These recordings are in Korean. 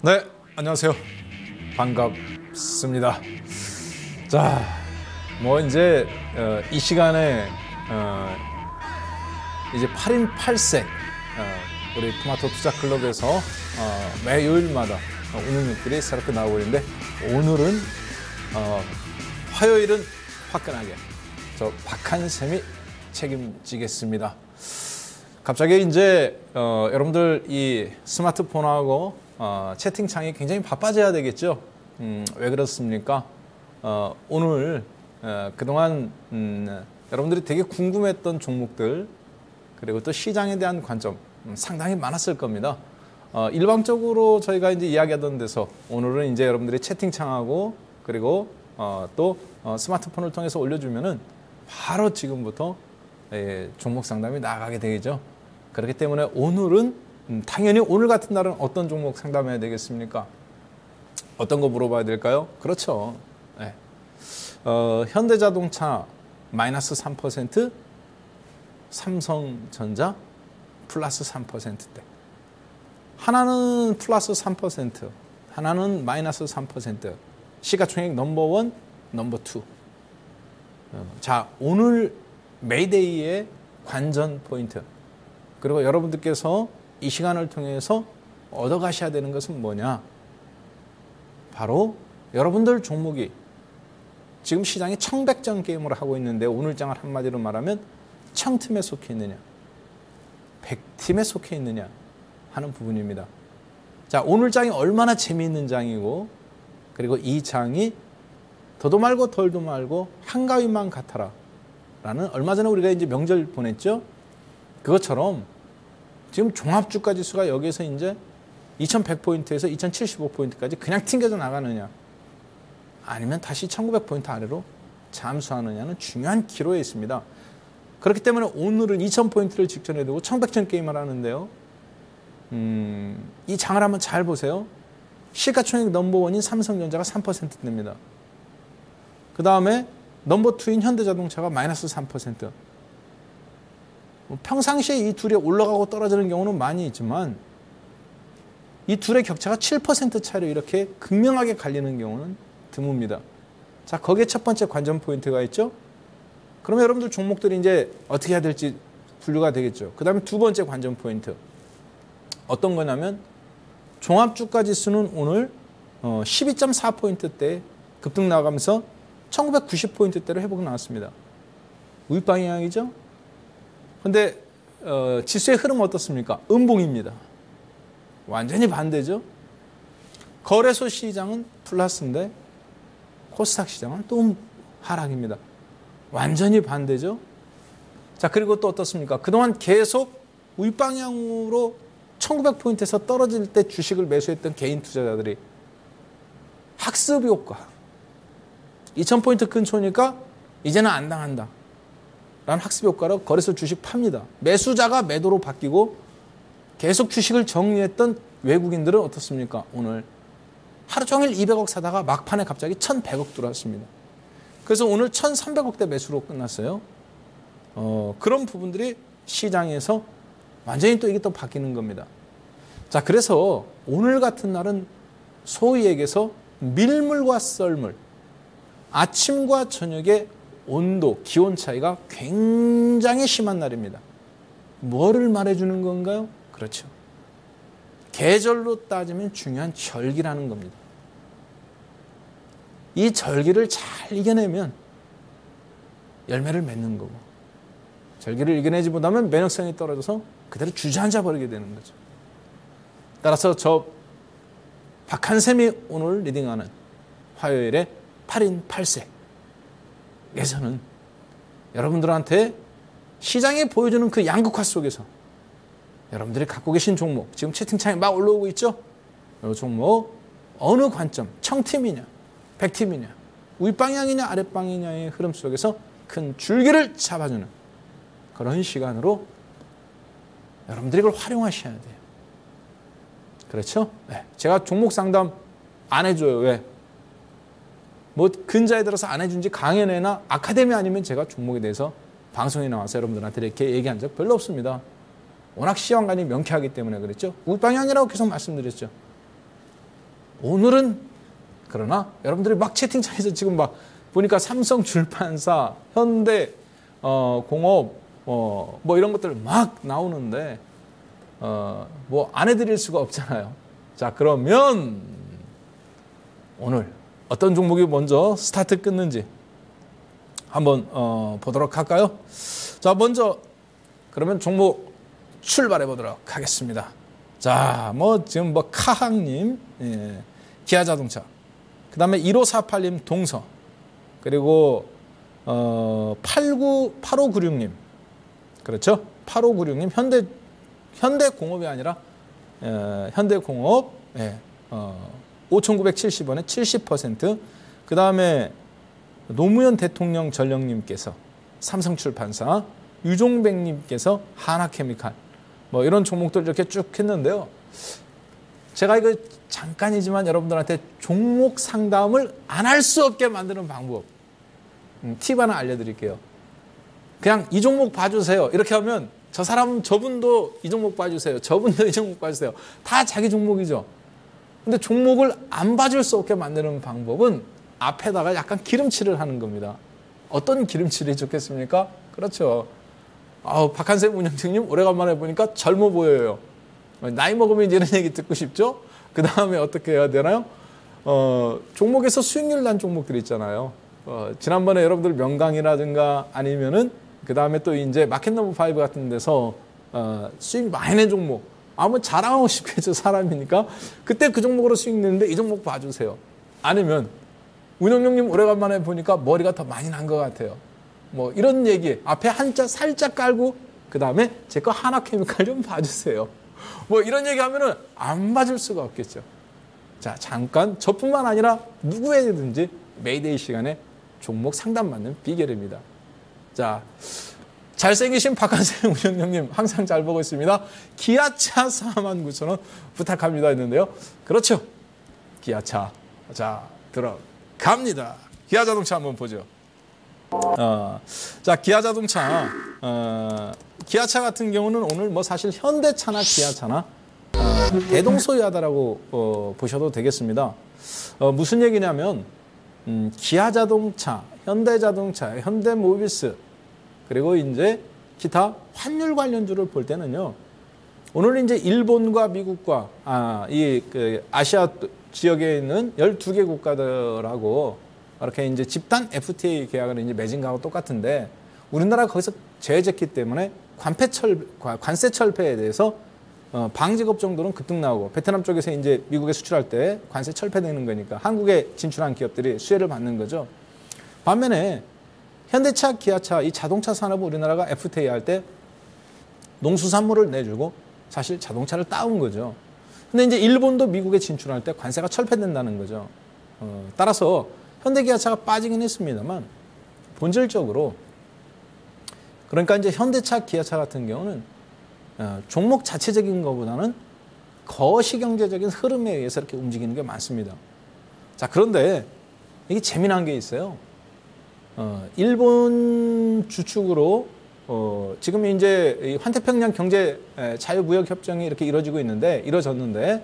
네, 안녕하세요. 반갑습니다. 자, 뭐 이제 이 시간에 이제 8인 8색 우리 토마토 투자 클럽에서 매 요일마다 운영률들이 새롭게 나오고 있는데 오늘은 화요일은 화끈하게 저 박한샘이 책임지겠습니다. 갑자기 이제 여러분들 이 스마트폰하고 채팅창이 굉장히 바빠져야 되겠죠. 왜 그렇습니까? 오늘 그동안 여러분들이 되게 궁금했던 종목들 그리고 또 시장에 대한 관점 상당히 많았을 겁니다. 일방적으로 저희가 이제 이야기하던 데서 오늘은 이제 여러분들이 채팅창하고 그리고 또 스마트폰을 통해서 올려주면은 바로 지금부터 종목 상담이 나가게 되겠죠. 그렇기 때문에 오늘은 당연히 오늘 같은 날은 어떤 종목 상담해야 되겠습니까? 어떤 거 물어봐야 될까요? 그렇죠. 네. 현대자동차 마이너스 3%, 삼성전자 플러스 3%대. 하나는 플러스 3%, 하나는 마이너스 3%. 시가총액 넘버원, 넘버2. 자, 오늘 메이데이의 관전 포인트. 그리고 여러분들께서 이 시간을 통해서 얻어가셔야 되는 것은 뭐냐? 바로 여러분들 종목이 지금 시장이 청백전 게임을 하고 있는데 오늘 장을 한마디로 말하면 청팀에 속해 있느냐, 100팀에 속해 있느냐 하는 부분입니다. 자, 오늘 장이 얼마나 재미있는 장이고 그리고 이 장이 더도 말고 덜도 말고 한가위만 같아라 라는 얼마 전에 우리가 이제 명절 보냈죠. 그것처럼 지금 종합주가 지수가 여기에서 이제 2100포인트에서 2075포인트까지 그냥 튕겨져 나가느냐 아니면 다시 1900포인트 아래로 잠수하느냐는 중요한 기로에 있습니다. 그렇기 때문에 오늘은 2000포인트를 직전에 두고 1100전 게임을 하는데요. 이 장을 한번 잘 보세요. 시가총액 넘버원인 삼성전자가 3%대입니다. 그 다음에 넘버2인 현대자동차가 마이너스 3%. 평상시에 이 둘이 올라가고 떨어지는 경우는 많이 있지만 이 둘의 격차가 7% 차이로 이렇게 극명하게 갈리는 경우는 드뭅니다. 자, 거기에 첫 번째 관전 포인트가 있죠. 그러면 여러분들 종목들이 이제 어떻게 해야 될지 분류가 되겠죠. 그 다음에 두 번째 관전 포인트. 어떤 거냐면 종합주가 지수는 오늘 12.4포인트대 급등 나가면서 1990포인트대로 회복 나왔습니다. 우익방향이죠. 근데 지수의 흐름은 어떻습니까? 음봉입니다. 완전히 반대죠. 거래소 시장은 플러스인데 코스닥 시장은 또 하락입니다. 완전히 반대죠. 자, 그리고 또 어떻습니까? 그동안 계속 우익방향으로 1900포인트에서 떨어질 때 주식을 매수했던 개인 투자자들이 학습 효과 2000포인트 근처니까 이제는 안 당한다 라는 학습 효과로 거래소 주식 팝니다. 매수자가 매도로 바뀌고 계속 주식을 정리했던 외국인들은 어떻습니까? 오늘 하루 종일 200억 사다가 막판에 갑자기 1100억 들어왔습니다. 그래서 오늘 1300억대 매수로 끝났어요. 그런 부분들이 시장에서 완전히 또 이게 또 바뀌는 겁니다. 자, 그래서 오늘 같은 날은 소위 얘기해서 밀물과 썰물, 아침과 저녁에 온도, 기온 차이가 굉장히 심한 날입니다. 뭐를 말해주는 건가요? 그렇죠. 계절로 따지면 중요한 절기라는 겁니다. 이 절기를 잘 이겨내면 열매를 맺는 거고 절기를 이겨내지 못하면 면역성이 떨어져서 그대로 주저앉아 버리게 되는 거죠. 따라서 저 박한샘이 오늘 리딩하는 화요일에 8인 8색에서는 여러분들한테 시장이 보여주는 그 양극화 속에서 여러분들이 갖고 계신 종목, 지금 채팅창에 막 올라오고 있죠? 이 종목 어느 관점, 청팀이냐, 백팀이냐, 윗방향이냐, 아랫방향이냐의 흐름 속에서 큰 줄기를 잡아주는 그런 시간으로 여러분들이 이걸 활용하셔야 돼요. 그렇죠? 네. 제가 종목 상담 안 해줘요. 왜? 뭐 근자에 들어서 안 해준지 강연회나 아카데미 아니면 제가 종목에 대해서 방송에 나와서 여러분들한테 이렇게 얘기한 적 별로 없습니다. 워낙 시황관이 명쾌하기 때문에 그랬죠. 우방향이라고 계속 말씀드렸죠. 오늘은 그러나 여러분들이 막 채팅창에서 지금 막 보니까 삼성출판사, 현대 공업 뭐 이런 것들 막 나오는데 뭐 안 해드릴 수가 없잖아요. 자, 그러면 오늘 어떤 종목이 먼저 스타트 끊는지 한번 보도록 할까요? 자, 먼저 그러면 종목 출발해 보도록 하겠습니다. 자, 뭐 지금 뭐 카항님, 예, 기아자동차, 그 다음에 1548님 동서, 그리고 8596님, 그렇죠? 8596님 현대공업이 아니라 현대공업, 예, 5,970원에 70%. 그 다음에 노무현 대통령 전령님께서 삼성출판사, 유종백님께서 하나케미칼, 뭐 이런 종목들 이렇게 쭉 했는데요. 제가 이거 잠깐이지만 여러분들한테 종목 상담을 안 할 수 없게 만드는 방법, 팁 하나 알려드릴게요. 그냥 이 종목 봐주세요 이렇게 하면 저 사람, 저분도 이 종목 봐주세요, 저분도 이 종목 봐주세요, 다 자기 종목이죠. 근데 종목을 안 봐줄 수 없게 만드는 방법은 앞에다가 약간 기름칠을 하는 겁니다. 어떤 기름칠이 좋겠습니까? 그렇죠. 박한샘 운영진님 오래간만에 보니까 젊어 보여요. 나이 먹으면 이제 이런 얘기 듣고 싶죠? 그 다음에 어떻게 해야 되나요? 종목에서 수익률 난 종목들 있잖아요. 지난번에 여러분들 명강이라든가 아니면은 그 다음에 또 이제 마켓 넘버 5 같은 데서 수익 많이 낸 종목, 뭐 자랑하고 싶겠죠, 사람이니까. 그때 그 종목으로 수익 내는데 이 종목 봐주세요. 아니면 운영용님 오래간만에 보니까 머리가 더 많이 난 것 같아요. 뭐 이런 얘기 앞에 한자 살짝 깔고 그 다음에 제 거 하나케미칼 좀 봐주세요. 뭐 이런 얘기 하면은 안 봐줄 수가 없겠죠. 자, 잠깐 저뿐만 아니라 누구에게든지 메이데이 시간에 종목 상담 받는 비결입니다. 자, 잘생기신 박한생 운영용님 항상 잘 보고 있습니다. 기아차 49,000원 부탁합니다 했는데요. 그렇죠. 기아차. 자, 들어갑니다. 기아자동차 한번 보죠. 자, 기아자동차, 기아차 같은 경우는 오늘 뭐 사실 현대차나 기아차나 대동소이하다라고 보셔도 되겠습니다. 무슨 얘기냐면 기아자동차, 현대자동차, 현대모비스, 그리고 이제 기타 환율 관련주를 볼 때는요. 오늘 이제 일본과 미국과 그 아시아 지역에 있는 12개 국가들하고 이렇게 이제 집단 FTA 계약을 이제 맺은 거하고 똑같은데, 우리나라가 거기서 제재했기 때문에 관세 철폐에 대해서 방지급 정도는 급등 나오고, 베트남 쪽에서 이제 미국에 수출할 때 관세 철폐되는 거니까 한국에 진출한 기업들이 수혜를 받는 거죠. 반면에 현대차, 기아차, 이 자동차 산업을 우리나라가 FTA 할 때 농수산물을 내주고 사실 자동차를 따온 거죠. 근데 이제 일본도 미국에 진출할 때 관세가 철폐된다는 거죠. 따라서 현대기아차가 빠지긴 했습니다만 본질적으로, 그러니까 이제 현대차, 기아차 같은 경우는 종목 자체적인 것보다는 거시경제적인 흐름에 의해서 이렇게 움직이는 게 많습니다. 자, 그런데 이게 재미난 게 있어요. 일본 주축으로 지금 이제 환태평양 경제 자유무역 협정이 이렇게 이루어졌는데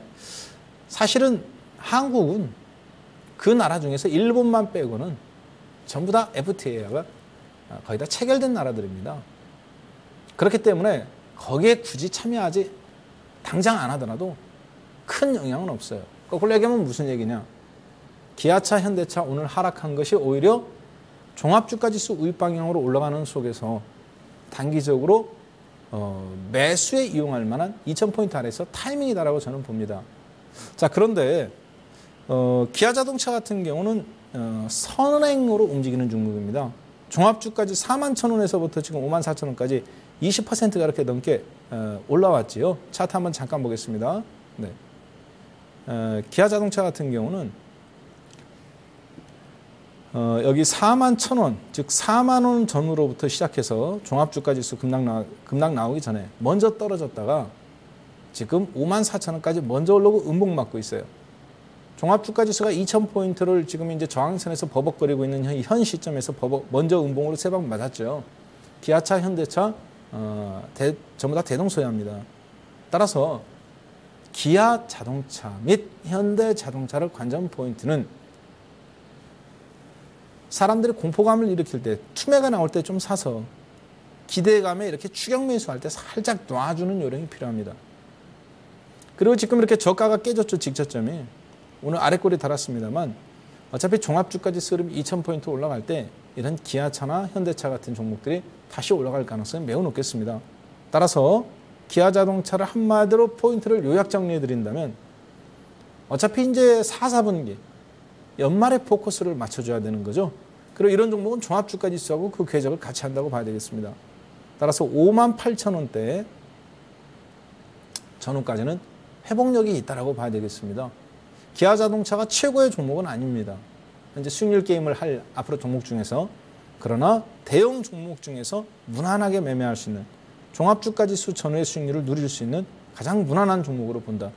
사실은 한국은 그 나라 중에서 일본만 빼고는 전부 다 FTA가 거의 다 체결된 나라들입니다. 그렇기 때문에 거기에 굳이 참여하지, 당장 안 하더라도 큰 영향은 없어요. 거꾸로 얘기하면 무슨 얘기냐. 기아차, 현대차 오늘 하락한 것이 오히려 종합주가지수 우익 방향으로 올라가는 속에서 단기적으로 매수에 이용할 만한 2,000포인트 아래에서 타이밍이다라고 저는 봅니다. 자, 그런데 기아자동차 같은 경우는 선행으로 움직이는 종목입니다. 종합주가지 41,000원에서부터 지금 54,000원까지 20%가 이렇게 넘게 올라왔지요. 차트 한번 잠깐 보겠습니다. 네. 기아자동차 같은 경우는 여기 41,000원, 즉 4만 원 전후로부터 시작해서 종합주가지수 급락 나오기 전에 먼저 떨어졌다가 지금 54,000원까지 먼저 올라오고 음봉 맞고 있어요. 종합주가지수가 2,000포인트를 지금 이제 저항선에서 버벅거리고 있는 현 시점에서 먼저 음봉으로 세 방 맞았죠. 기아차, 현대차 전부 다 대동소이합니다. 따라서 기아 자동차 및 현대 자동차를 관전 포인트는 사람들이 공포감을 일으킬 때, 투매가 나올 때 좀 사서 기대감에 이렇게 추격 매수할 때 살짝 놔주는 요령이 필요합니다. 그리고 지금 이렇게 저가가 깨졌죠. 직저점이. 오늘 아래꼬리 달았습니다만 어차피 종합주가지수 흐름이 2000포인트 올라갈 때 이런 기아차나 현대차 같은 종목들이 다시 올라갈 가능성이 매우 높겠습니다. 따라서 기아 자동차를 한마디로 포인트를 요약 정리해 드린다면 어차피 이제 4, 4분기 연말에 포커스를 맞춰줘야 되는 거죠. 그리고 이런 종목은 종합주가지수하고 그 궤적을 같이 한다고 봐야 되겠습니다. 따라서 58,000원대 전후까지는 회복력이 있다고 봐야 되겠습니다. 기아 자동차가 최고의 종목은 아닙니다. 현재 수익률 게임을 할 앞으로 종목 중에서, 그러나 대형 종목 중에서 무난하게 매매할 수 있는, 종합주가지수 전후의 수익률을 누릴 수 있는 가장 무난한 종목으로 본다.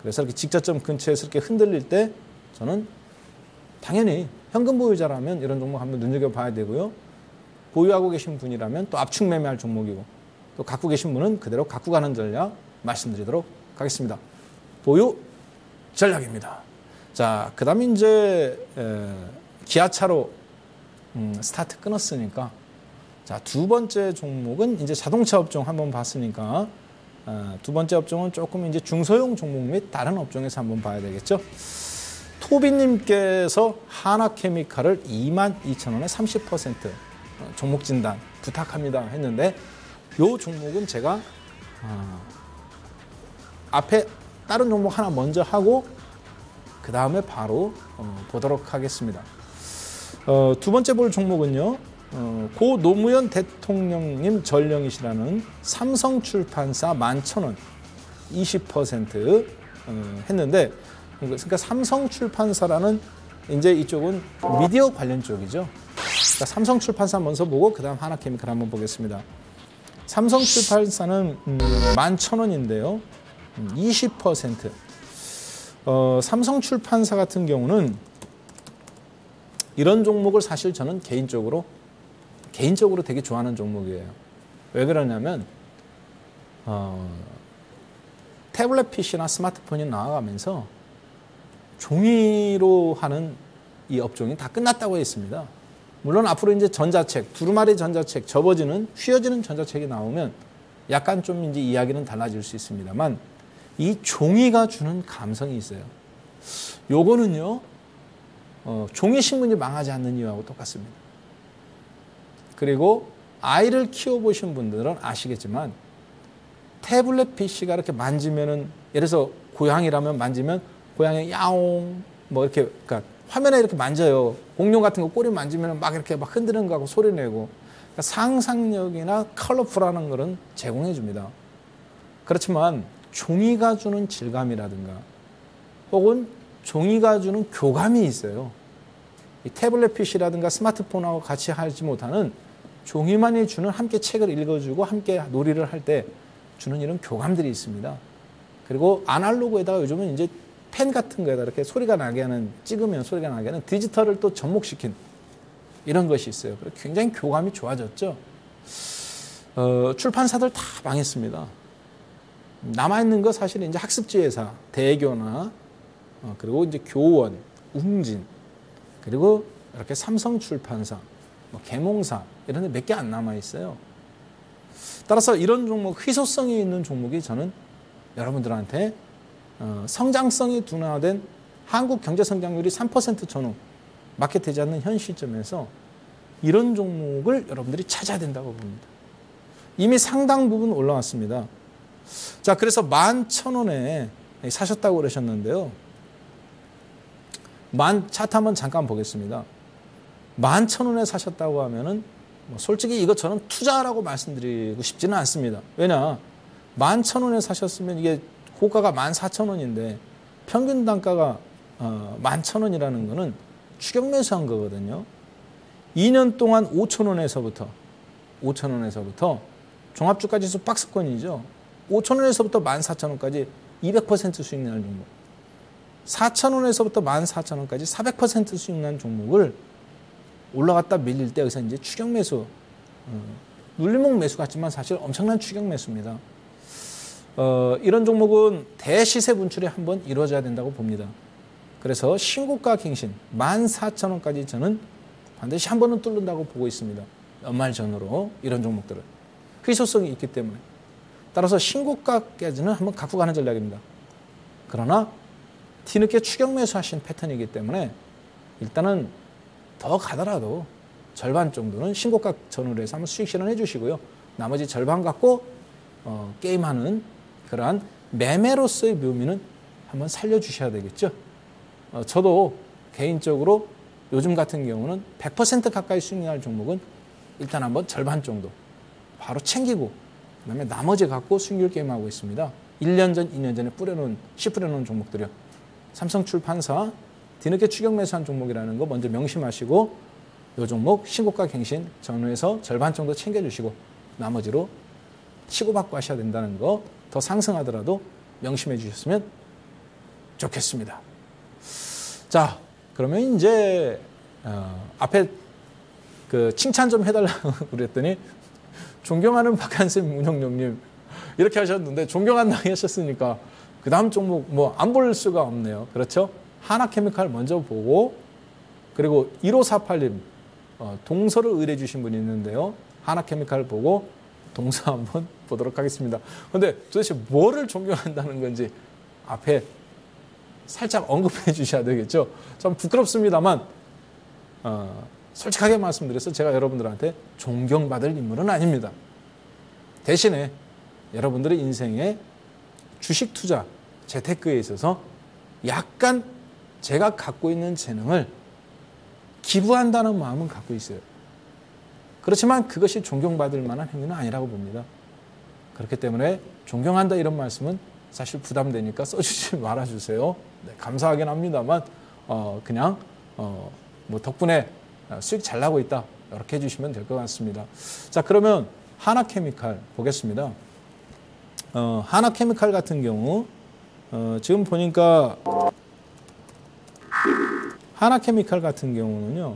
그래서 이렇게 직저점 근처에서 이렇게 흔들릴 때 저는 당연히 현금 보유자라면 이런 종목 한번 눈여겨봐야 되고요. 보유하고 계신 분이라면 또 압축 매매할 종목이고, 또 갖고 계신 분은 그대로 갖고 가는 전략 말씀드리도록 하겠습니다. 보유 전략입니다. 자, 그 다음에 이제 기아차로 스타트 끊었으니까, 자, 두 번째 종목은 이제 자동차 업종 한번 봤으니까 두 번째 업종은 조금 이제 중소형 종목 및 다른 업종에서 한번 봐야 되겠죠. 토비님께서 하나케미칼을 22,000원에 30% 종목 진단 부탁합니다 했는데, 이 종목은 제가 앞에 다른 종목 하나 먼저 하고 그 다음에 바로 보도록 하겠습니다. 두 번째 볼 종목은요, 고 노무현 대통령님 전령이시라는 삼성출판사 11,000원 20% 했는데, 그러니까 삼성출판사라는 이제 이쪽은 미디어 관련 쪽이죠. 그러니까 삼성출판사 먼저 보고 그 다음 하나케미칼 한번 보겠습니다. 삼성출판사는 11,000원인데요. 20%. 삼성출판사 같은 경우는 이런 종목을 사실 저는 개인적으로 되게 좋아하는 종목이에요. 왜 그러냐면 태블릿 PC나 스마트폰이 나와가면서 종이로 하는 이 업종이 다 끝났다고 했습니다. 물론 앞으로 이제 전자책, 두루마리 전자책, 휘어지는 전자책이 나오면 약간 좀 이제 이야기는 달라질 수 있습니다만, 이 종이가 주는 감성이 있어요. 요거는요, 종이 신문이 망하지 않는 이유하고 똑같습니다. 그리고 아이를 키워보신 분들은 아시겠지만, 태블릿 PC가 이렇게 만지면은, 예를 들어서 고양이라면 만지면 고양이 야옹 뭐 이렇게, 그러니까 화면에 이렇게 만져요. 공룡 같은 거 꼬리 만지면 막 이렇게 막 흔드는 거하고 소리 내고, 그러니까 상상력이나 컬러풀한 거는 제공해 줍니다. 그렇지만 종이가 주는 질감이라든가 혹은 종이가 주는 교감이 있어요. 이 태블릿 PC라든가 스마트폰하고 같이 하지 못하는, 종이만이 주는, 함께 책을 읽어주고 함께 놀이를 할 때 주는 이런 교감들이 있습니다. 그리고 아날로그에다가 요즘은 이제 펜 같은 거에다 이렇게 소리가 나게 하는, 찍으면 소리가 나게 하는 디지털을 또 접목시킨 이런 것이 있어요. 굉장히 교감이 좋아졌죠. 출판사들 다 망했습니다. 남아있는 거 사실 이제 학습지회사, 대교나 그리고 이제 교원, 웅진, 그리고 이렇게 삼성출판사, 뭐 계몽사 이런 데 몇 개 안 남아있어요. 따라서 이런 종목, 희소성이 있는 종목이 저는 여러분들한테 성장성이 둔화된 한국 경제 성장률이 3% 전후 마켓되지 않는 현 시점에서 이런 종목을 여러분들이 찾아야 된다고 봅니다. 이미 상당 부분 올라왔습니다. 자, 그래서 11,000원에 사셨다고 그러셨는데요. 차트 한번 잠깐 보겠습니다. 11,000원에 사셨다고 하면은 솔직히 이거 저는 투자라고 말씀드리고 싶지는 않습니다. 왜냐, 11,000원에 사셨으면 이게 고가가 14,000원인데 평균 단가가 11,000원이라는 거는 추격 매수한 거거든요. 2년 동안 5,000원에서부터 종합주가지수 박스권이죠. 5,000원에서부터 14,000원까지 200% 수익 나는 종목, 4,000원에서부터 14,000원까지 400% 수익 나는 종목을 올라갔다 밀릴 때 여기서 이제 추격 매수, 눌림목 매수 같지만 사실 엄청난 추격 매수입니다. 이런 종목은 대시세 분출이 한번 이루어져야 된다고 봅니다. 그래서 신고가 갱신 14,000원까지 저는 반드시 한 번은 뚫는다고 보고 있습니다. 연말 전후로 이런 종목들은 희소성이 있기 때문에. 따라서 신고가까지는 한번 갖고 가는 전략입니다. 그러나 뒤늦게 추격 매수하신 패턴이기 때문에 일단은 더 가더라도 절반 정도는 신고가 전후로 해서 한번 수익 실현해 주시고요. 나머지 절반 갖고 게임하는 그러한 매매로서의 묘미는 한번 살려주셔야 되겠죠. 저도 개인적으로 요즘 같은 경우는 100% 가까이 수익날 종목은 일단 한번 절반 정도 바로 챙기고 그다음에 나머지 갖고 수익률 게임하고 있습니다. 1년 전, 2년 전에 씨 뿌려놓은 종목들이요. 삼성출판사 뒤늦게 추격 매수한 종목이라는 거 먼저 명심하시고 이 종목 신고가 갱신 전후에서 절반 정도 챙겨주시고 나머지로 치고받고 하셔야 된다는 거 더 상승하더라도 명심해 주셨으면 좋겠습니다. 자, 그러면 이제 앞에 그 칭찬 좀 해달라고 그랬더니 존경하는 박한쌤 운영용님 이렇게 하셨는데 존경한다고 하셨으니까 그 다음 종목 뭐 안 볼 수가 없네요. 그렇죠? 하나케미칼 먼저 보고 그리고 1548님 동서를 의뢰해 주신 분이 있는데요. 하나케미칼 보고 동서 한번 보도록 하겠습니다. 그런데 도대체 뭐를 존경한다는 건지 앞에 살짝 언급해 주셔야 되겠죠. 좀 부끄럽습니다만 솔직하게 말씀드려서 제가 여러분들한테 존경받을 인물은 아닙니다. 대신에 여러분들의 인생에 주식 투자, 재테크에 있어서 약간 제가 갖고 있는 재능을 기부한다는 마음은 갖고 있어요. 그렇지만 그것이 존경받을 만한 행위는 아니라고 봅니다. 그렇기 때문에 존경한다 이런 말씀은 사실 부담되니까 써주지 말아주세요. 네, 감사하긴 합니다만 그냥 뭐 덕분에 수익 잘 나고 있다 이렇게 해주시면 될 것 같습니다. 자, 그러면 하나케미칼 보겠습니다. 하나케미칼 같은 경우 지금 보니까 하나케미칼 같은 경우는요.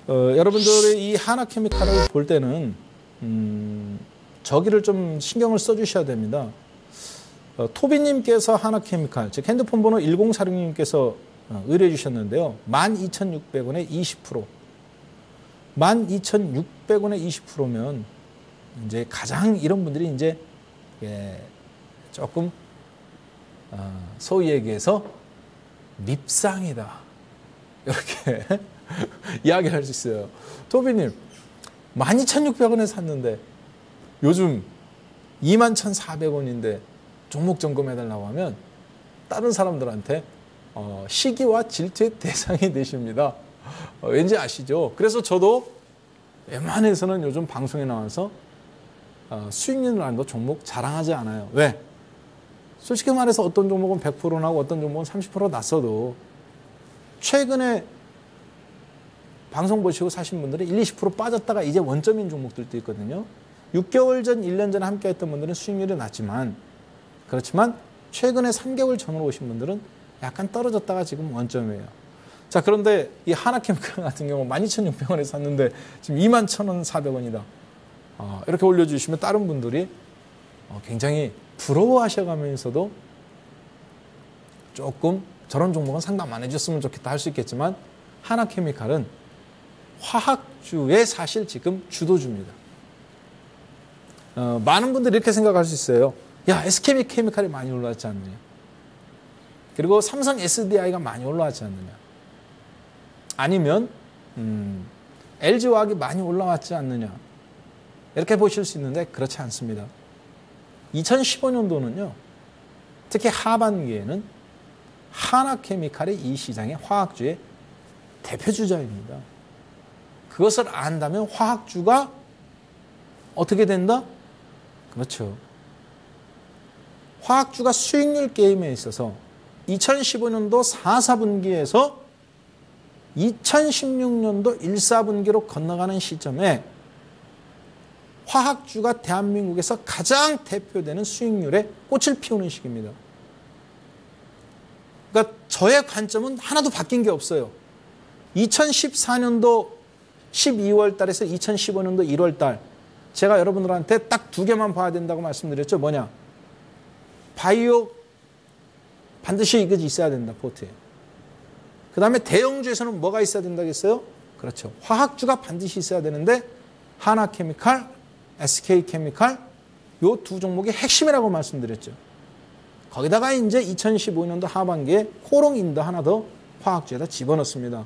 여러분들이 이 하나케미칼을 볼 때는 저기를 좀 신경을 써주셔야 됩니다. 토비님께서 하나케미칼, 즉 핸드폰 번호 1046님께서 의뢰해 주셨는데요. 12,600원에 20%. 12,600원에 20%면 이제 가장 이런 분들이 이제 조금 소위 얘기해서 밉상이다. 이렇게 이야기를 할 수 있어요. 토비님, 12,600원에 샀는데 요즘 21,400원인데 종목 점검해달라고 하면 다른 사람들한테 시기와 질투의 대상이 되십니다. 왠지 아시죠? 그래서 저도 웬만해서는 요즘 방송에 나와서 수익률을 안 거 종목 자랑하지 않아요. 왜? 솔직히 말해서 어떤 종목은 100% 나고 어떤 종목은 30% 났어도 최근에 방송 보시고 사신 분들은 20% 빠졌다가 이제 원점인 종목들도 있거든요. 6개월 전, 1년 전에 함께 했던 분들은 수익률이 낮지만 그렇지만 최근에 3개월 전으로 오신 분들은 약간 떨어졌다가 지금 원점이에요. 자, 그런데 이 하나케미칼 같은 경우 12,600원에 샀는데 지금 21,400원이다. 이렇게 올려주시면 다른 분들이 굉장히 부러워하셔가면서도 조금 저런 종목은 상담 안 해줬으면 좋겠다 할 수 있겠지만 하나케미칼은 화학주의 사실 지금 주도주입니다. 많은 분들이 이렇게 생각할 수 있어요. 야, SK케미칼이 많이 올라왔지 않느냐. 그리고 삼성 SDI가 많이 올라왔지 않느냐. 아니면 LG화학이 많이 올라왔지 않느냐. 이렇게 보실 수 있는데 그렇지 않습니다. 2015년도는요. 특히 하반기에는 하나케미칼이 이 시장의 화학주의 대표주자입니다. 그것을 안다면 화학주가 어떻게 된다? 그렇죠. 화학주가 수익률 게임에 있어서 2015년도 4, 4분기에서 2016년도 1, 4분기로 건너가는 시점에 화학주가 대한민국에서 가장 대표되는 수익률에 꽃을 피우는 시기입니다. 그러니까 저의 관점은 하나도 바뀐 게 없어요. 2014년도 12월 달에서 2015년도 1월 달 제가 여러분들한테 딱 두 개만 봐야 된다고 말씀드렸죠. 뭐냐? 바이오 반드시 이거 있어야 된다, 포트에. 그 다음에 대형주에서는 뭐가 있어야 된다겠어요? 그렇죠. 화학주가 반드시 있어야 되는데 하나케미칼, SK케미칼 요 두 종목이 핵심이라고 말씀드렸죠. 거기다가 이제 2015년도 하반기에 코롱인도 하나 더 화학주에다 집어넣습니다.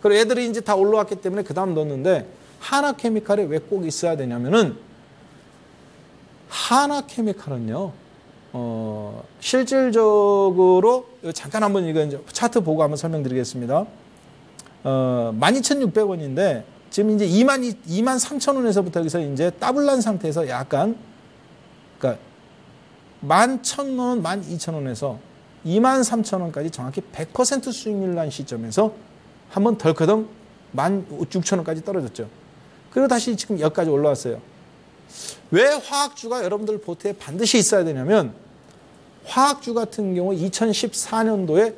그리고 애들이 이제 다 올라왔기 때문에 그 다음 넣었는데 하나케미칼에 왜 꼭 있어야 되냐면은 하나케미칼은요, 실질적으로 잠깐 한번 이거 이제 차트 보고 한번 설명드리겠습니다. 12,600원인데 지금 이제 23,000원에서부터 여기서 이제 더블난 상태에서 약간 그러니까 11,000원, 12,000원에서 23,000원까지 정확히 100% 수익률 난 시점에서 한번 덜커덩 16,000원까지 떨어졌죠. 그리고 다시 지금 여기까지 올라왔어요. 왜 화학주가 여러분들 포트에 반드시 있어야 되냐면 화학주 같은 경우 2014년도에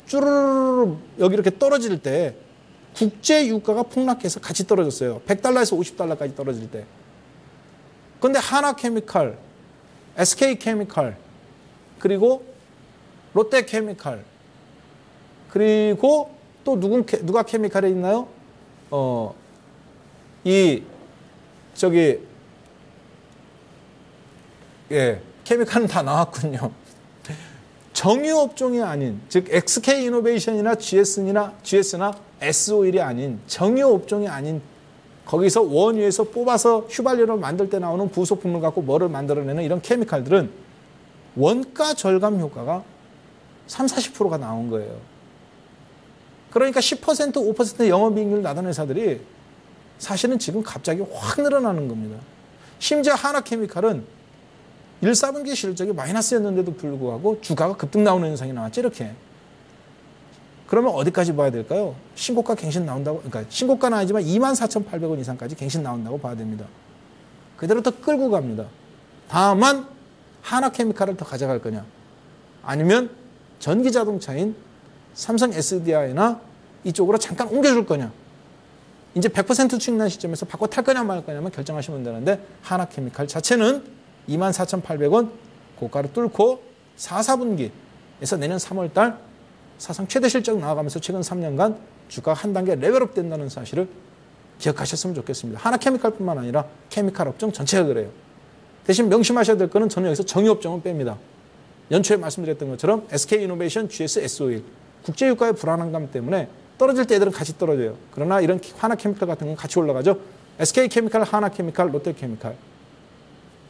쭈르르 여기 이렇게 떨어질 때 국제 유가가 폭락해서 같이 떨어졌어요. 100달러에서 50달러까지 떨어질 때. 그런데 하나케미칼, SK케미칼, 그리고 롯데케미칼, 그리고 또 누가 케미칼에 있나요? 케미칼은 다 나왔군요. 정유업종이 아닌, 즉 SK이노베이션이나 GS나 S오일이 아닌 정유업종이 아닌 거기서 원유에서 뽑아서 휘발유를 만들 때 나오는 부속품을 갖고 뭐를 만들어내는 이런 케미칼들은 원가 절감 효과가 30~40%가 나온 거예요. 그러니까 10%, 5% 영업이익률 나던 회사들이 사실은 지금 갑자기 확 늘어나는 겁니다. 심지어 하나케미칼은 1, 4분기 실적이 마이너스였는데도 불구하고 주가가 급등 나오는 현상이 나왔죠, 이렇게. 그러면 어디까지 봐야 될까요? 신고가 갱신 나온다고, 그러니까 신고가는 아니지만 24,800원 이상까지 갱신 나온다고 봐야 됩니다. 그대로 더 끌고 갑니다. 다만 하나케미칼을 더 가져갈 거냐, 아니면 전기자동차인 삼성 SDI나 이쪽으로 잠깐 옮겨줄 거냐, 이제 100% 수익 난 시점에서 바꿔 탈 거냐 말 거냐만 결정하시면 되는데 하나케미칼 자체는 24,800원 고가를 뚫고 4, 4분기에서 내년 3월달 사상 최대 실적 나와가면서 최근 3년간 주가가 한 단계 레벨업 된다는 사실을 기억하셨으면 좋겠습니다. 하나케미칼뿐만 아니라 케미칼 업종 전체가 그래요. 대신 명심하셔야 될 거는 저는 여기서 정유업종은 뺍니다. 연초에 말씀드렸던 것처럼 SK이노베이션, GS, S오일 국제유가의 불안감 때문에 떨어질 때 애들은 같이 떨어져요. 그러나 이런 하나케미칼 같은 건 같이 올라가죠. SK케미칼, 하나케미칼, 롯데케미칼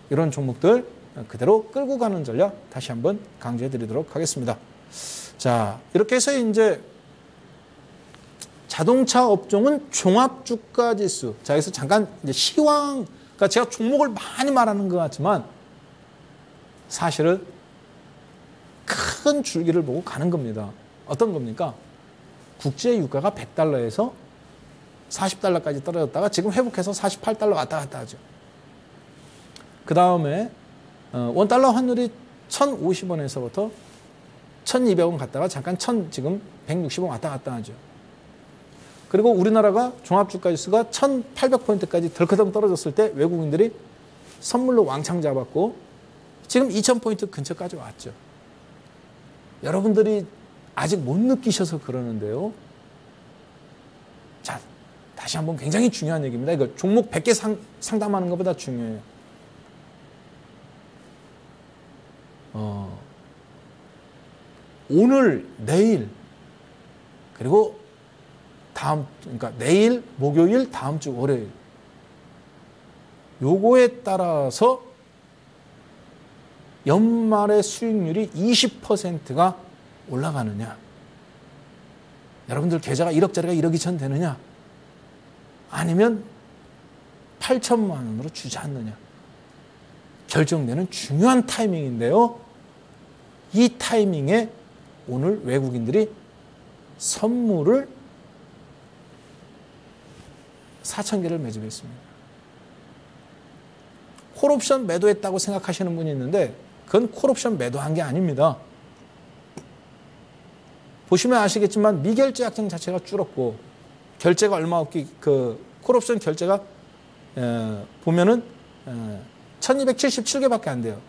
이런 종목들 그대로 끌고 가는 전략 다시 한번 강조해 드리도록 하겠습니다. 자, 이렇게 해서 이제 자동차 업종은 종합주가지수. 자, 여기서 잠깐 이제 시황, 그러니까 제가 종목을 많이 말하는 것 같지만 사실은 큰 줄기를 보고 가는 겁니다. 어떤 겁니까? 국제 유가가 100달러에서 40달러까지 떨어졌다가 지금 회복해서 48달러 왔다 갔다 하죠. 그 다음에 원달러 환율이 1,050원에서부터 1,200원 갔다가 잠깐 지금 160원 왔다 갔다 하죠. 그리고 우리나라가 종합주가지수가 1,800포인트까지 덜커덩 떨어졌을 때 외국인들이 선물로 왕창 잡았고 지금 2,000포인트 근처까지 왔죠. 여러분들이 아직 못 느끼셔서 그러는데요. 자, 다시 한번 굉장히 중요한 얘기입니다. 이거 종목 100개 상담하는 것보다 중요해요. 오늘, 내일, 그리고 그러니까 내일, 목요일, 다음 주 월요일. 요거에 따라서 연말의 수익률이 20%가 올라가느냐, 여러분들 계좌가 1억짜리가 1억 2천 되느냐, 아니면 8천만 원으로 주저앉느냐 결정되는 중요한 타이밍인데요. 이 타이밍에 오늘 외국인들이 선물을 4,000개를 매집했습니다. 콜옵션 매도했다고 생각하시는 분이 있는데 그건 콜옵션 매도한 게 아닙니다. 보시면 아시겠지만 미결제 약정 자체가 줄었고 결제가 얼마 없기, 그 콜옵션 결제가 보면은 1277개밖에 안 돼요.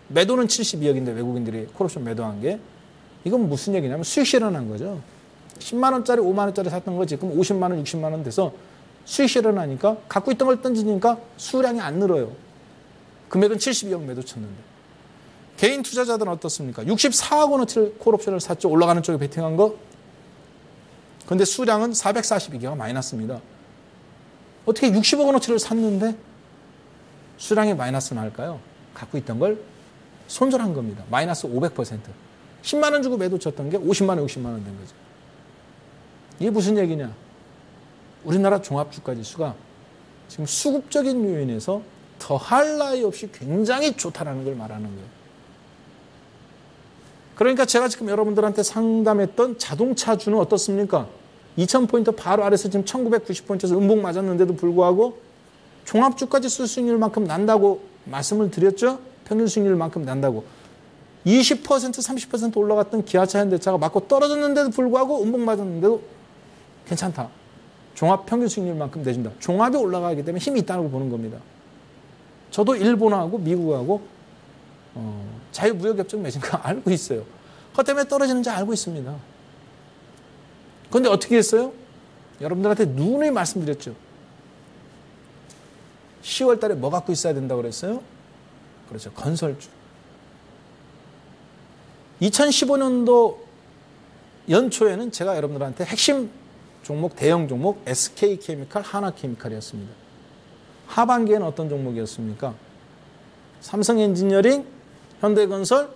매도는 72억인데 외국인들이 콜옵션 매도한 게 이건 무슨 얘기냐면 수익 실현한 거죠. 10만 원짜리 5만 원짜리 샀던 거 지금 50만 원 60만 원 돼서 수익 실현하니까 갖고 있던 걸 던지니까 수량이 안 늘어요. 금액은 72억 매도 쳤는데. 개인 투자자들은 어떻습니까? 64억 원어치를 콜옵션을 샀죠. 올라가는 쪽에 베팅한 거. 그런데 수량은 442개가 마이너스입니다. 어떻게 60억 원어치를 샀는데 수량이 마이너스 날까요? 갖고 있던 걸 손절한 겁니다. 마이너스 500%. 10만 원 주고 매도 쳤던 게 50만 원, 60만 원 된 거죠. 이게 무슨 얘기냐? 우리나라 종합주가지수가 지금 수급적인 요인에서 더할 나위 없이 굉장히 좋다라는 걸 말하는 거예요. 그러니까 제가 지금 여러분들한테 상담했던 자동차주는 어떻습니까? 2000포인트 바로 아래서 지금 1990포인트에서 음봉 맞았는데도 불구하고 종합주가지수 수익률만큼 난다고 말씀을 드렸죠? 평균 수익률만큼 난다고. 20%, 30% 올라갔던 기아차, 현대차가 맞고 떨어졌는데도 불구하고 음봉 맞았는데도 괜찮다. 종합 평균 수익률만큼 내준다. 종합이 올라가기 때문에 힘이 있다고 보는 겁니다. 저도 일본하고 미국하고 자유무역협정 맺은 거 알고 있어요. 그것 때문에 떨어지는지 알고 있습니다. 그런데 어떻게 했어요? 여러분들한테 누누이 말씀드렸죠. 10월 달에 뭐 갖고 있어야 된다고 그랬어요? 그렇죠. 건설주. 2015년도 연초에는 제가 여러분들한테 핵심 종목, 대형 종목 SK케미칼, 하나케미칼이었습니다. 하반기에는 어떤 종목이었습니까? 삼성엔지니어링, 현대건설,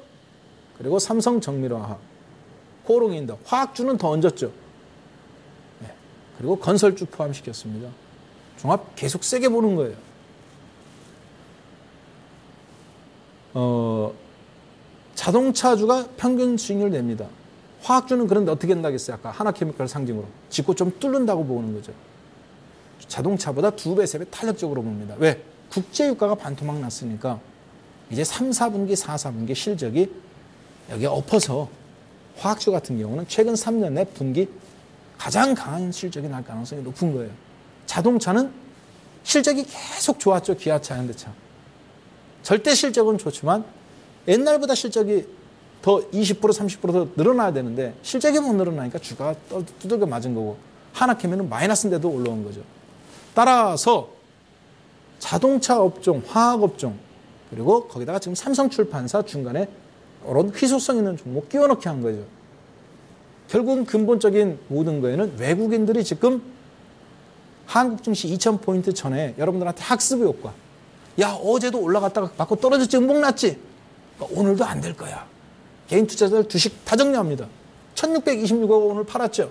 그리고 삼성정밀화학, 코롱인더, 화학주는 더 얹었죠. 네. 그리고 건설주 포함시켰습니다. 종합 계속 세게 보는 거예요. 자동차주가 평균 수익률 냅니다. 화학주는 그런데 어떻게 된다겠어요? 아까 하나케미칼 상징으로. 짚고 좀 뚫는다고 보는 거죠. 자동차보다 2배, 3배 탄력적으로 봅니다. 왜? 국제유가가 반토막 났으니까 이제 3, 4분기, 4, 4분기 실적이 여기에 엎어서 화학주 같은 경우는 최근 3년 내 분기 가장 강한 실적이 날 가능성이 높은 거예요. 자동차는 실적이 계속 좋았죠. 기아차, 현대차. 절대 실적은 좋지만 옛날보다 실적이 더 20%, 30% 더 늘어나야 되는데 실적이 못 늘어나니까 주가가 두들겨 맞은 거고 하나케미는 마이너스인데도 올라온 거죠. 따라서 자동차 업종, 화학 업종 그리고 거기다가 지금 삼성출판사 중간에 이런 희소성 있는 종목 끼워넣기 한 거죠. 결국은 근본적인 모든 거에는 외국인들이 지금 한국 증시 2000포인트 전에 여러분들한테 학습의 효과. 야, 어제도 올라갔다가 맞고 떨어졌지, 음봉 났지. 그러니까 오늘도 안 될 거야. 개인 투자자들 주식 다 정리합니다. 1626억 오늘 팔았죠.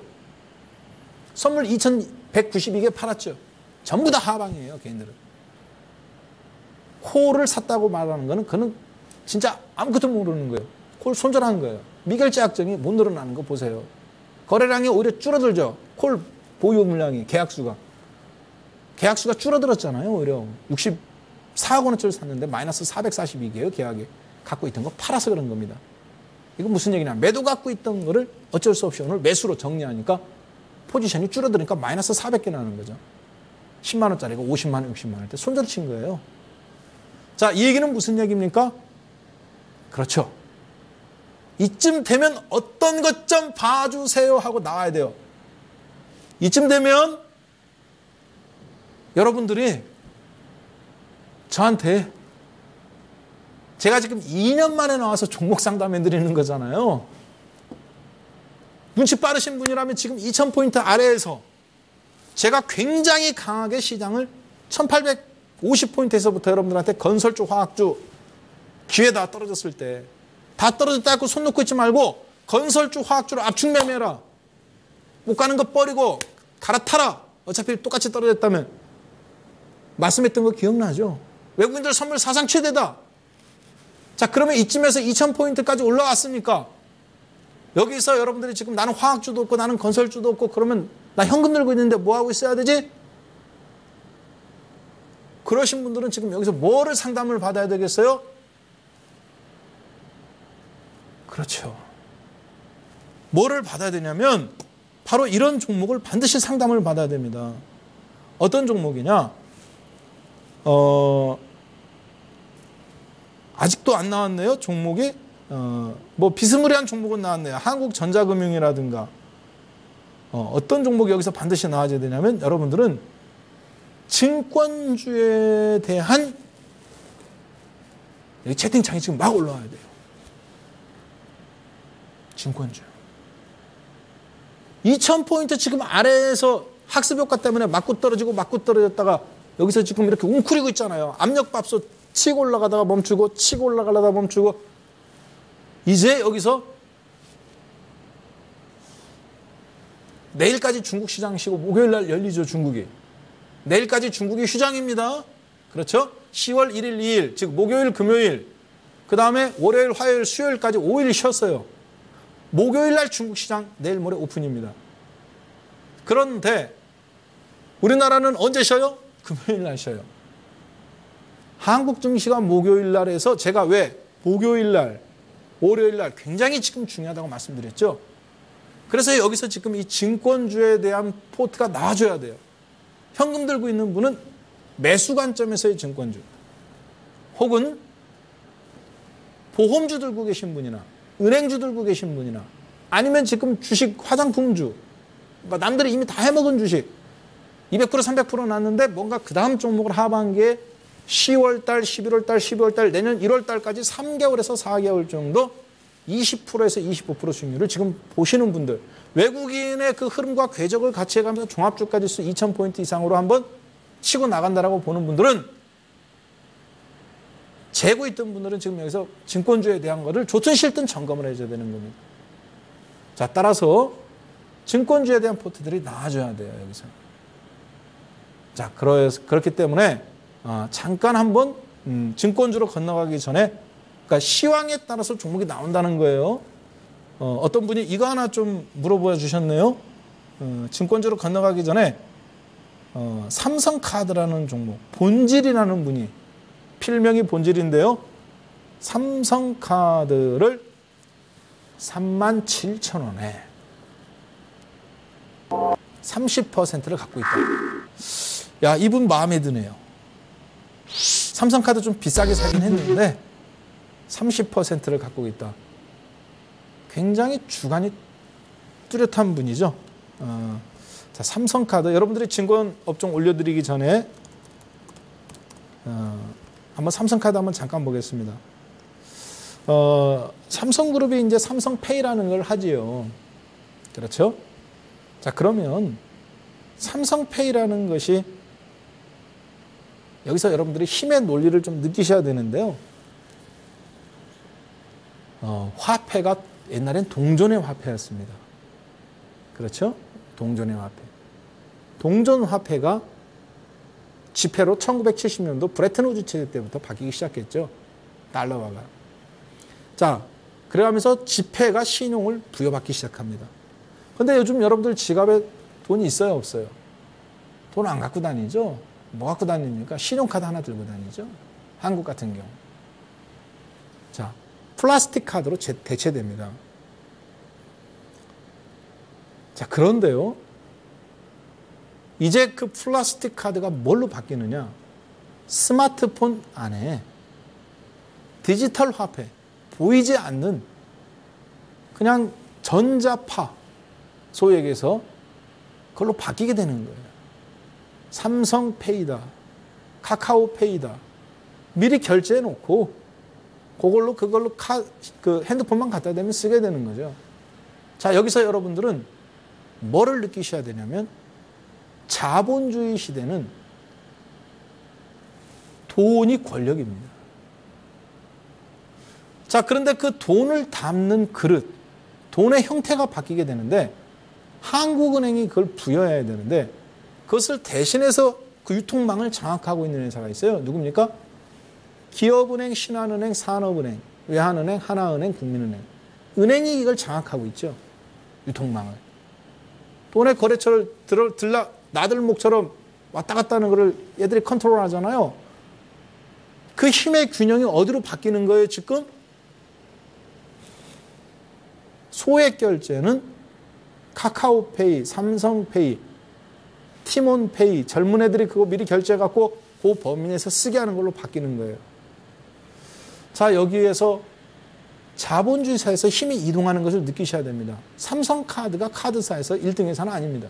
선물 2192개 팔았죠. 전부 다 하방이에요, 개인들은. 콜을 샀다고 말하는 거는 그는 진짜 아무것도 모르는 거예요. 콜 손절한 거예요. 미결제 약정이 못 늘어나는 거 보세요. 거래량이 오히려 줄어들죠. 콜 보유 물량이, 계약수가 줄어들었잖아요. 오히려 64억 원어치를 샀는데 마이너스 442개예요. 계약에. 갖고 있던 거 팔아서 그런 겁니다. 이건 무슨 얘기냐. 매도 갖고 있던 거를 어쩔 수 없이 오늘 매수로 정리하니까 포지션이 줄어드니까 마이너스 400개 나는 거죠. 10만 원짜리가 50만 원, 60만 원일 때 손절 친 거예요. 자, 이 얘기는 무슨 얘기입니까? 그렇죠. 이쯤 되면 어떤 것 좀 봐주세요 하고 나와야 돼요. 이쯤 되면 여러분들이 저한테 제가 지금 2년 만에 나와서 종목 상담해 드리는 거잖아요. 눈치 빠르신 분이라면 지금 2000포인트 아래에서 제가 굉장히 강하게 시장을 1850포인트에서부터 여러분들한테 건설주, 화학주 기회 다 떨어졌을 때 다 떨어졌다 해서 손 놓고 있지 말고 건설주, 화학주로 압축 매매해라. 못 가는 거 버리고 갈아타라. 어차피 똑같이 떨어졌다면. 말씀했던 거 기억나죠? 외국인들 선물 사상 최대다. 자, 그러면 이쯤에서 2000포인트까지 올라왔으니까 여기서 여러분들이 지금 나는 화학주도 없고 나는 건설주도 없고 그러면 나 현금 들고 있는데 뭐 하고 있어야 되지? 그러신 분들은 지금 여기서 뭐를 상담을 받아야 되겠어요? 그렇죠. 뭐를 받아야 되냐면 바로 이런 종목을 반드시 상담을 받아야 됩니다. 어떤 종목이냐? 아직도 안 나왔네요. 종목이 뭐 비스무리한 종목은 나왔네요. 한국전자금융이라든가 어떤 종목이 여기서 반드시 나와줘야 되냐면 여러분들은 증권주에 대한 여기 채팅창이 지금 막 올라와야 돼요. 증권주 2000포인트 지금 아래에서 학습효과 때문에 맞고 떨어지고 맞고 떨어졌다가 여기서 지금 이렇게 웅크리고 있잖아요. 압력밥솥 치고 올라가다가 멈추고 치고 올라가다가 멈추고 이제 여기서 내일까지 중국 시장 쉬고 목요일 날 열리죠. 중국이. 내일까지 중국이 휴장입니다. 그렇죠? 10월 1일, 2일 즉 목요일, 금요일 그 다음에 월요일, 화요일, 수요일까지 5일 쉬었어요. 목요일 날 중국 시장 내일 모레 오픈입니다. 그런데 우리나라는 언제 쉬어요? 금요일 날 쉬어요. 한국 증시가 목요일 날에서 제가 왜 목요일 날, 월요일 날 굉장히 지금 중요하다고 말씀드렸죠. 그래서 여기서 지금 이 증권주에 대한 포트가 나와줘야 돼요. 현금 들고 있는 분은 매수 관점에서의 증권주 혹은 보험주 들고 계신 분이나 은행주 들고 계신 분이나 아니면 지금 주식 화장품주 그러니까 남들이 이미 다 해먹은 주식 200% 300% 났는데 뭔가 그 다음 종목을 하반기에 10월달, 11월달, 12월달 내년 1월달까지 3개월에서 4개월 정도 20%에서 25% 수익률을 지금 보시는 분들 외국인의 그 흐름과 궤적을 같이 해가면서 종합주가지수 2000포인트 이상으로 한번 치고 나간다라고 보는 분들은 재고 있던 분들은 지금 여기서 증권주에 대한 거를 좋든 싫든 점검을 해줘야 되는 겁니다. 자, 따라서 증권주에 대한 포트들이 나와줘야 돼요. 여기서. 자, 그렇기 때문에 잠깐 한번 증권주로 건너가기 전에 그러니까 시황에 따라서 종목이 나온다는 거예요. 어떤 분이 이거 하나 좀 물어봐 주셨네요. 증권주로 건너가기 전에 삼성카드라는 종목, 본질이라는 분이 필명이 본질인데요. 삼성카드를 37,000원에 30%를 갖고 있다. 야, 이분 마음에 드네요. 삼성카드 좀 비싸게 사긴 했는데 30%를 갖고 있다. 굉장히 주관이 뚜렷한 분이죠. 자, 삼성카드 여러분들이 증권업종 올려드리기 전에 한번 삼성카드 한번 잠깐 보겠습니다. 삼성그룹이 이제 삼성페이라는 걸 하지요. 그렇죠? 자, 그러면 삼성페이라는 것이 여기서 여러분들이 힘의 논리를 좀 느끼셔야 되는데요. 화폐가 옛날엔 동전의 화폐였습니다. 그렇죠? 동전의 화폐. 동전 화폐가 지폐로 1970년도 브레튼 우즈 체제 때부터 바뀌기 시작했죠. 달러화가. 자, 그러면서 지폐가 신용을 부여받기 시작합니다. 근데 요즘 여러분들 지갑에 돈이 있어요, 없어요? 돈 안 갖고 다니죠? 뭐 갖고 다닙니까? 신용카드 하나 들고 다니죠? 한국 같은 경우. 자, 플라스틱 카드로 대체됩니다. 자, 그런데요. 이제 그 플라스틱 카드가 뭘로 바뀌느냐? 스마트폰 안에 디지털 화폐, 보이지 않는 그냥 전자파, 소위 얘기해서 그걸로 바뀌게 되는 거예요. 삼성페이다, 카카오페이다. 미리 결제해 놓고 그걸로 그 핸드폰만 갖다 대면 쓰게 되는 거죠. 자, 여기서 여러분들은 뭐를 느끼셔야 되냐면 자본주의 시대는 돈이 권력입니다. 자, 그런데 그 돈을 담는 그릇, 돈의 형태가 바뀌게 되는데 한국은행이 그걸 부여해야 되는데 그것을 대신해서 그 유통망을 장악하고 있는 회사가 있어요. 누굽니까? 기업은행, 신한은행, 산업은행, 외환은행, 하나은행, 국민은행. 은행이 이걸 장악하고 있죠. 유통망을. 돈의 거래처를 나들목처럼 왔다 갔다 하는 거를 얘들이 컨트롤 하잖아요. 그 힘의 균형이 어디로 바뀌는 거예요, 지금? 소액 결제는 카카오페이, 삼성페이, 티몬페이, 젊은 애들이 그거 미리 결제해갖고 그 범위 내에서 쓰게 하는 걸로 바뀌는 거예요. 자, 여기에서 자본주의 사회에서 힘이 이동하는 것을 느끼셔야 됩니다. 삼성카드가 카드사에서 1등 회사는 아닙니다.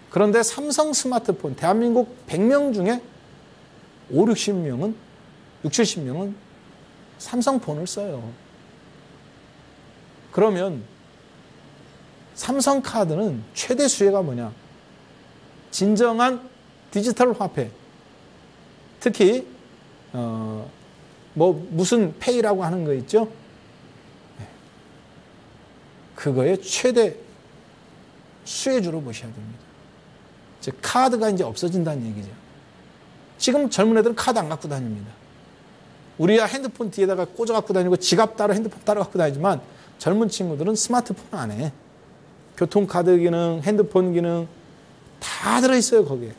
그런데 삼성 스마트폰, 대한민국 100명 중에 5, 60명은, 6, 70명은 삼성폰을 써요. 그러면 삼성카드는 최대 수혜가 뭐냐? 진정한 디지털 화폐, 특히 무슨 페이라고 하는 거 있죠? 그거의 최대 수혜주로 보셔야 됩니다. 즉 카드가 이제 없어진다는 얘기죠. 지금 젊은 애들은 카드 안 갖고 다닙니다. 우리야 핸드폰 뒤에다가 꽂아 갖고 다니고 지갑 따로 핸드폰 따로 갖고 다니지만 젊은 친구들은 스마트폰 안에 교통카드 기능, 핸드폰 기능 다 들어있어요. 거기에.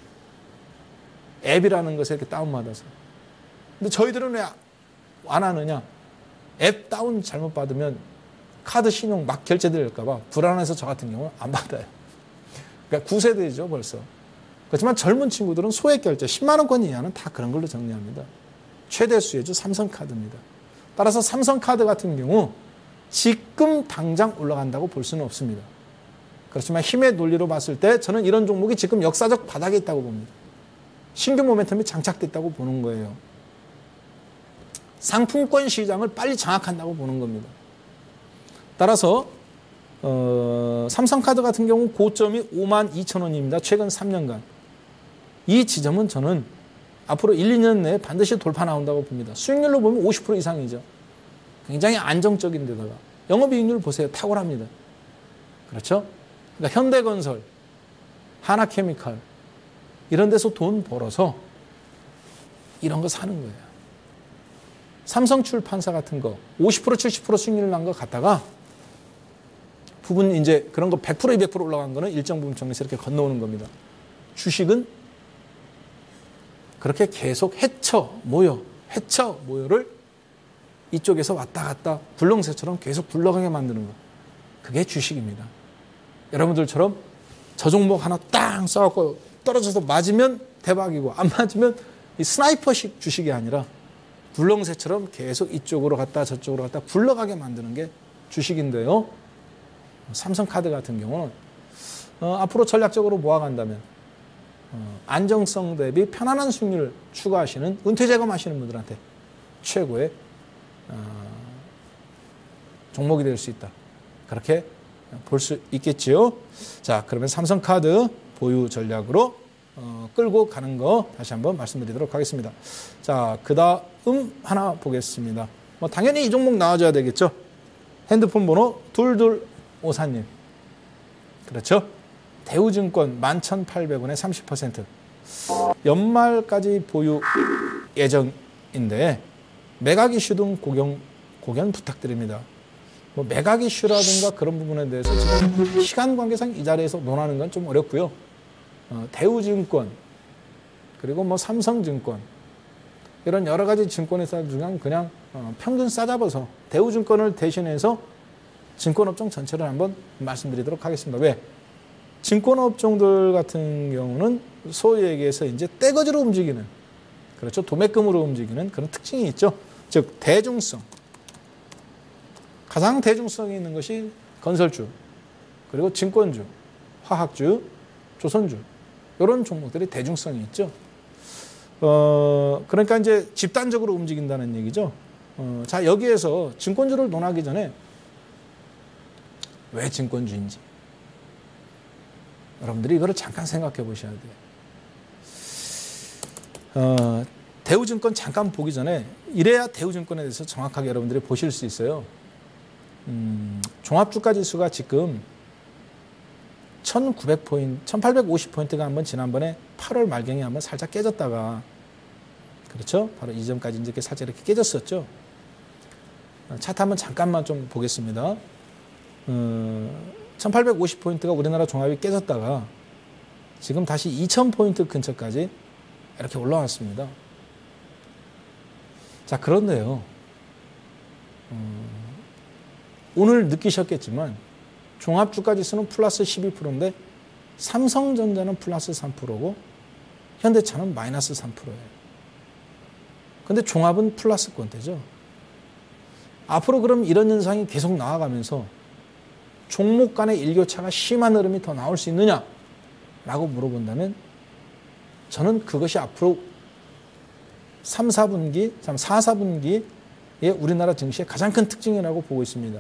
앱이라는 것을 이렇게 다운받아서. 근데 저희들은 왜 안 하느냐? 앱 다운 잘못 받으면 카드 신용 막 결제될까 봐 불안해서 저 같은 경우는 안 받아요. 그러니까 9세대죠 벌써. 그렇지만 젊은 친구들은 소액 결제 10만 원권 이하는 다 그런 걸로 정리합니다. 최대 수혜주 삼성카드입니다. 따라서 삼성카드 같은 경우 지금 당장 올라간다고 볼 수는 없습니다. 그렇지만 힘의 논리로 봤을 때 저는 이런 종목이 지금 역사적 바닥에 있다고 봅니다. 신규 모멘텀이 장착됐다고 보는 거예요. 상품권 시장을 빨리 장악한다고 보는 겁니다. 따라서 삼성카드 같은 경우 고점이 52,000원입니다. 최근 3년간. 이 지점은 저는 앞으로 1, 2년 내에 반드시 돌파 나온다고 봅니다. 수익률로 보면 50% 이상이죠. 굉장히 안정적인 데다가 영업이익률 보세요. 탁월합니다. 그렇죠? 그러니까 현대건설, 하나케미칼 이런 데서 돈 벌어서 이런 거 사는 거예요. 삼성출판사 같은 거 50% 70% 수익률 난 거 갖다가 부분 이제 그런 거 100% 200% 올라간 거는 일정 부분 정리해서 이렇게 건너오는 겁니다. 주식은 그렇게 계속 헤쳐 모여를 이쪽에서 왔다 갔다 굴렁쇠처럼 계속 굴러가게 만드는 거. 그게 주식입니다. 여러분들처럼 저 종목 하나 땅 써갖고 떨어져서 맞으면 대박이고 안 맞으면 이 스나이퍼식 주식이 아니라 굴렁쇠처럼 계속 이쪽으로 갔다 저쪽으로 갔다 굴러가게 만드는 게 주식인데요. 삼성카드 같은 경우는 앞으로 전략적으로 모아간다면 안정성 대비 편안한 수익률을 추구하시는 은퇴자금하시는 분들한테 최고의 종목이 될 수 있다. 그렇게 볼 수 있겠지요. 자, 그러면 삼성카드 보유 전략으로 끌고 가는 거 다시 한번 말씀드리도록 하겠습니다. 자, 그 다음 하나 보겠습니다. 당연히 이 종목 나와줘야 되겠죠. 핸드폰 번호 2254님. 그렇죠. 대우증권 11,800원에 30%. 연말까지 보유 예정인데 매각 이슈 등 고견 부탁드립니다. 매각 이슈라든가 그런 부분에 대해서 지금 시간 관계상 이 자리에서 논하는 건 좀 어렵고요. 대우증권 그리고 삼성증권 이런 여러 가지 증권회사 중에 그냥 평균 싸잡아서 대우증권을 대신해서 증권업종 전체를 한번 말씀드리도록 하겠습니다. 왜? 증권업종들 같은 경우는 소위 얘기해서 이제 떼거지로 움직이는, 그렇죠. 도매금으로 움직이는 그런 특징이 있죠. 즉 대중성. 가장 대중성이 있는 것이 건설주, 그리고 증권주, 화학주, 조선주 이런 종목들이 대중성이 있죠. 그러니까 이제 집단적으로 움직인다는 얘기죠. 자, 여기에서 증권주를 논하기 전에 왜 증권주인지 여러분들이 이거를 잠깐 생각해 보셔야 돼요. 대우증권 잠깐 보기 전에 이래야 대우증권에 대해서 정확하게 여러분들이 보실 수 있어요. 종합주가지수가 지금 1900포인트, 1850포인트가 한번 지난번에 8월 말경에 한번 살짝 깨졌다가, 그렇죠? 바로 이전까지 이렇게 살짝 이렇게 깨졌었죠. 차트 한번 잠깐만 좀 보겠습니다. 1850포인트가 우리나라 종합이 깨졌다가 지금 다시 2000포인트 근처까지 이렇게 올라왔습니다. 자, 그런데요. 오늘 느끼셨겠지만 종합주가지수는 플러스 12%인데 삼성전자는 플러스 3%고 현대차는 마이너스 3%예요. 근데 종합은 플러스권대죠. 앞으로 그럼 이런 현상이 계속 나아가면서 종목 간의 일교차가 심한 흐름이 더 나올 수 있느냐라고 물어본다면 저는 그것이 앞으로 3, 4분기에 우리나라 증시의 가장 큰 특징이라고 보고 있습니다.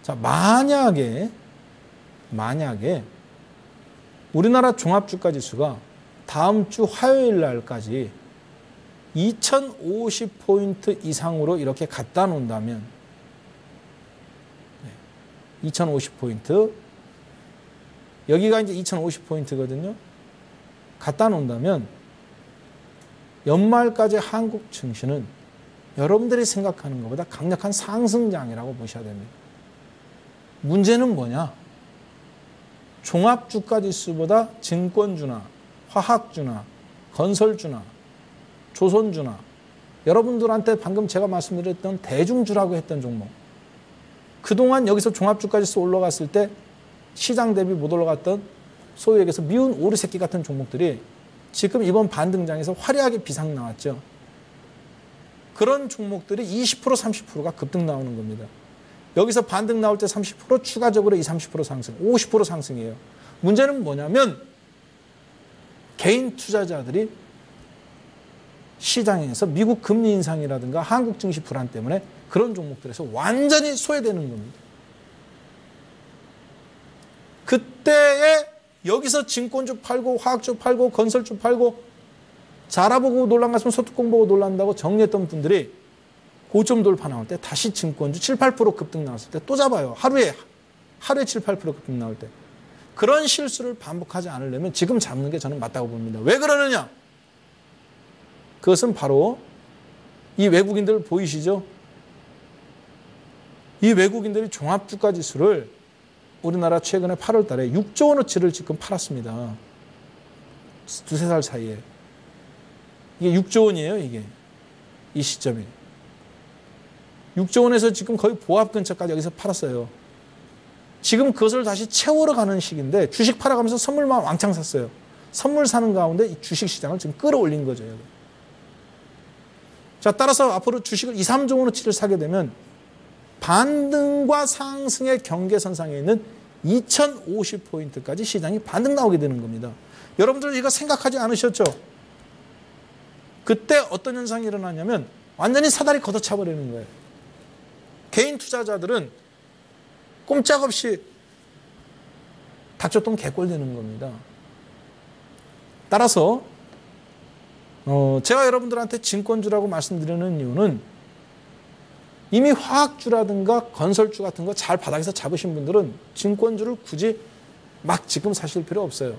자, 만약에 우리나라 종합주가지수가 다음 주 화요일 날까지 2050포인트 이상으로 이렇게 갖다 놓는다면 2050포인트 여기가 이제 2050포인트거든요. 갖다 놓는다면 연말까지 한국 증시는 여러분들이 생각하는 것보다 강력한 상승장이라고 보셔야 됩니다. 문제는 뭐냐? 종합주가지수보다 증권주나 화학주나 건설주나 조선주나 여러분들한테 방금 제가 말씀드렸던 대중주라고 했던 종목, 그동안 여기서 종합주가지수 올라갔을 때 시장 대비 못 올라갔던 소위 얘기해서 미운 오리새끼 같은 종목들이 지금 이번 반등장에서 화려하게 비상 나왔죠. 그런 종목들이 20% 30%가 급등 나오는 겁니다. 여기서 반등 나올 때 30% 추가적으로 30% 상승, 50% 상승이에요. 문제는 뭐냐면 개인 투자자들이 시장에서 미국 금리 인상이라든가 한국 증시 불안 때문에 그런 종목들에서 완전히 소외되는 겁니다. 그때에 여기서 증권주 팔고 화학주 팔고 건설주 팔고 자라보고 놀란 가슴 소뚜껑 보고 놀란다고 정리했던 분들이 고점 돌파 나올 때 다시 증권주 7, 8% 급등 나왔을 때 또 잡아요. 하루에 7, 8% 급등 나올 때. 그런 실수를 반복하지 않으려면 지금 잡는 게 저는 맞다고 봅니다. 왜 그러느냐? 그것은 바로 이 외국인들 보이시죠? 이 외국인들이 종합주가지수를 우리나라 최근에 8월 달에 6조 원어치를 지금 팔았습니다. 두세 살 사이에. 이게 6조 원이에요, 이게. 이 시점에. 6조 원에서 지금 거의 보합 근처까지 여기서 팔았어요. 지금 그것을 다시 채우러 가는 시기인데 주식 팔아가면서 선물만 왕창 샀어요. 선물 사는 가운데 이 주식시장을 지금 끌어올린 거죠. 자, 따라서 앞으로 주식을 2, 3조 원어치를 사게 되면 반등과 상승의 경계선상에 있는 2050포인트까지 시장이 반등 나오게 되는 겁니다. 여러분들 이거 생각하지 않으셨죠? 그때 어떤 현상이 일어나냐면 완전히 사다리 걷어차버리는 거예요. 개인 투자자들은 꼼짝없이 닭조똥 개꼴되는 겁니다. 따라서 제가 여러분들한테 증권주라고 말씀드리는 이유는 이미 화학주라든가 건설주 같은 거 잘 바닥에서 잡으신 분들은 증권주를 굳이 막 지금 사실 필요 없어요.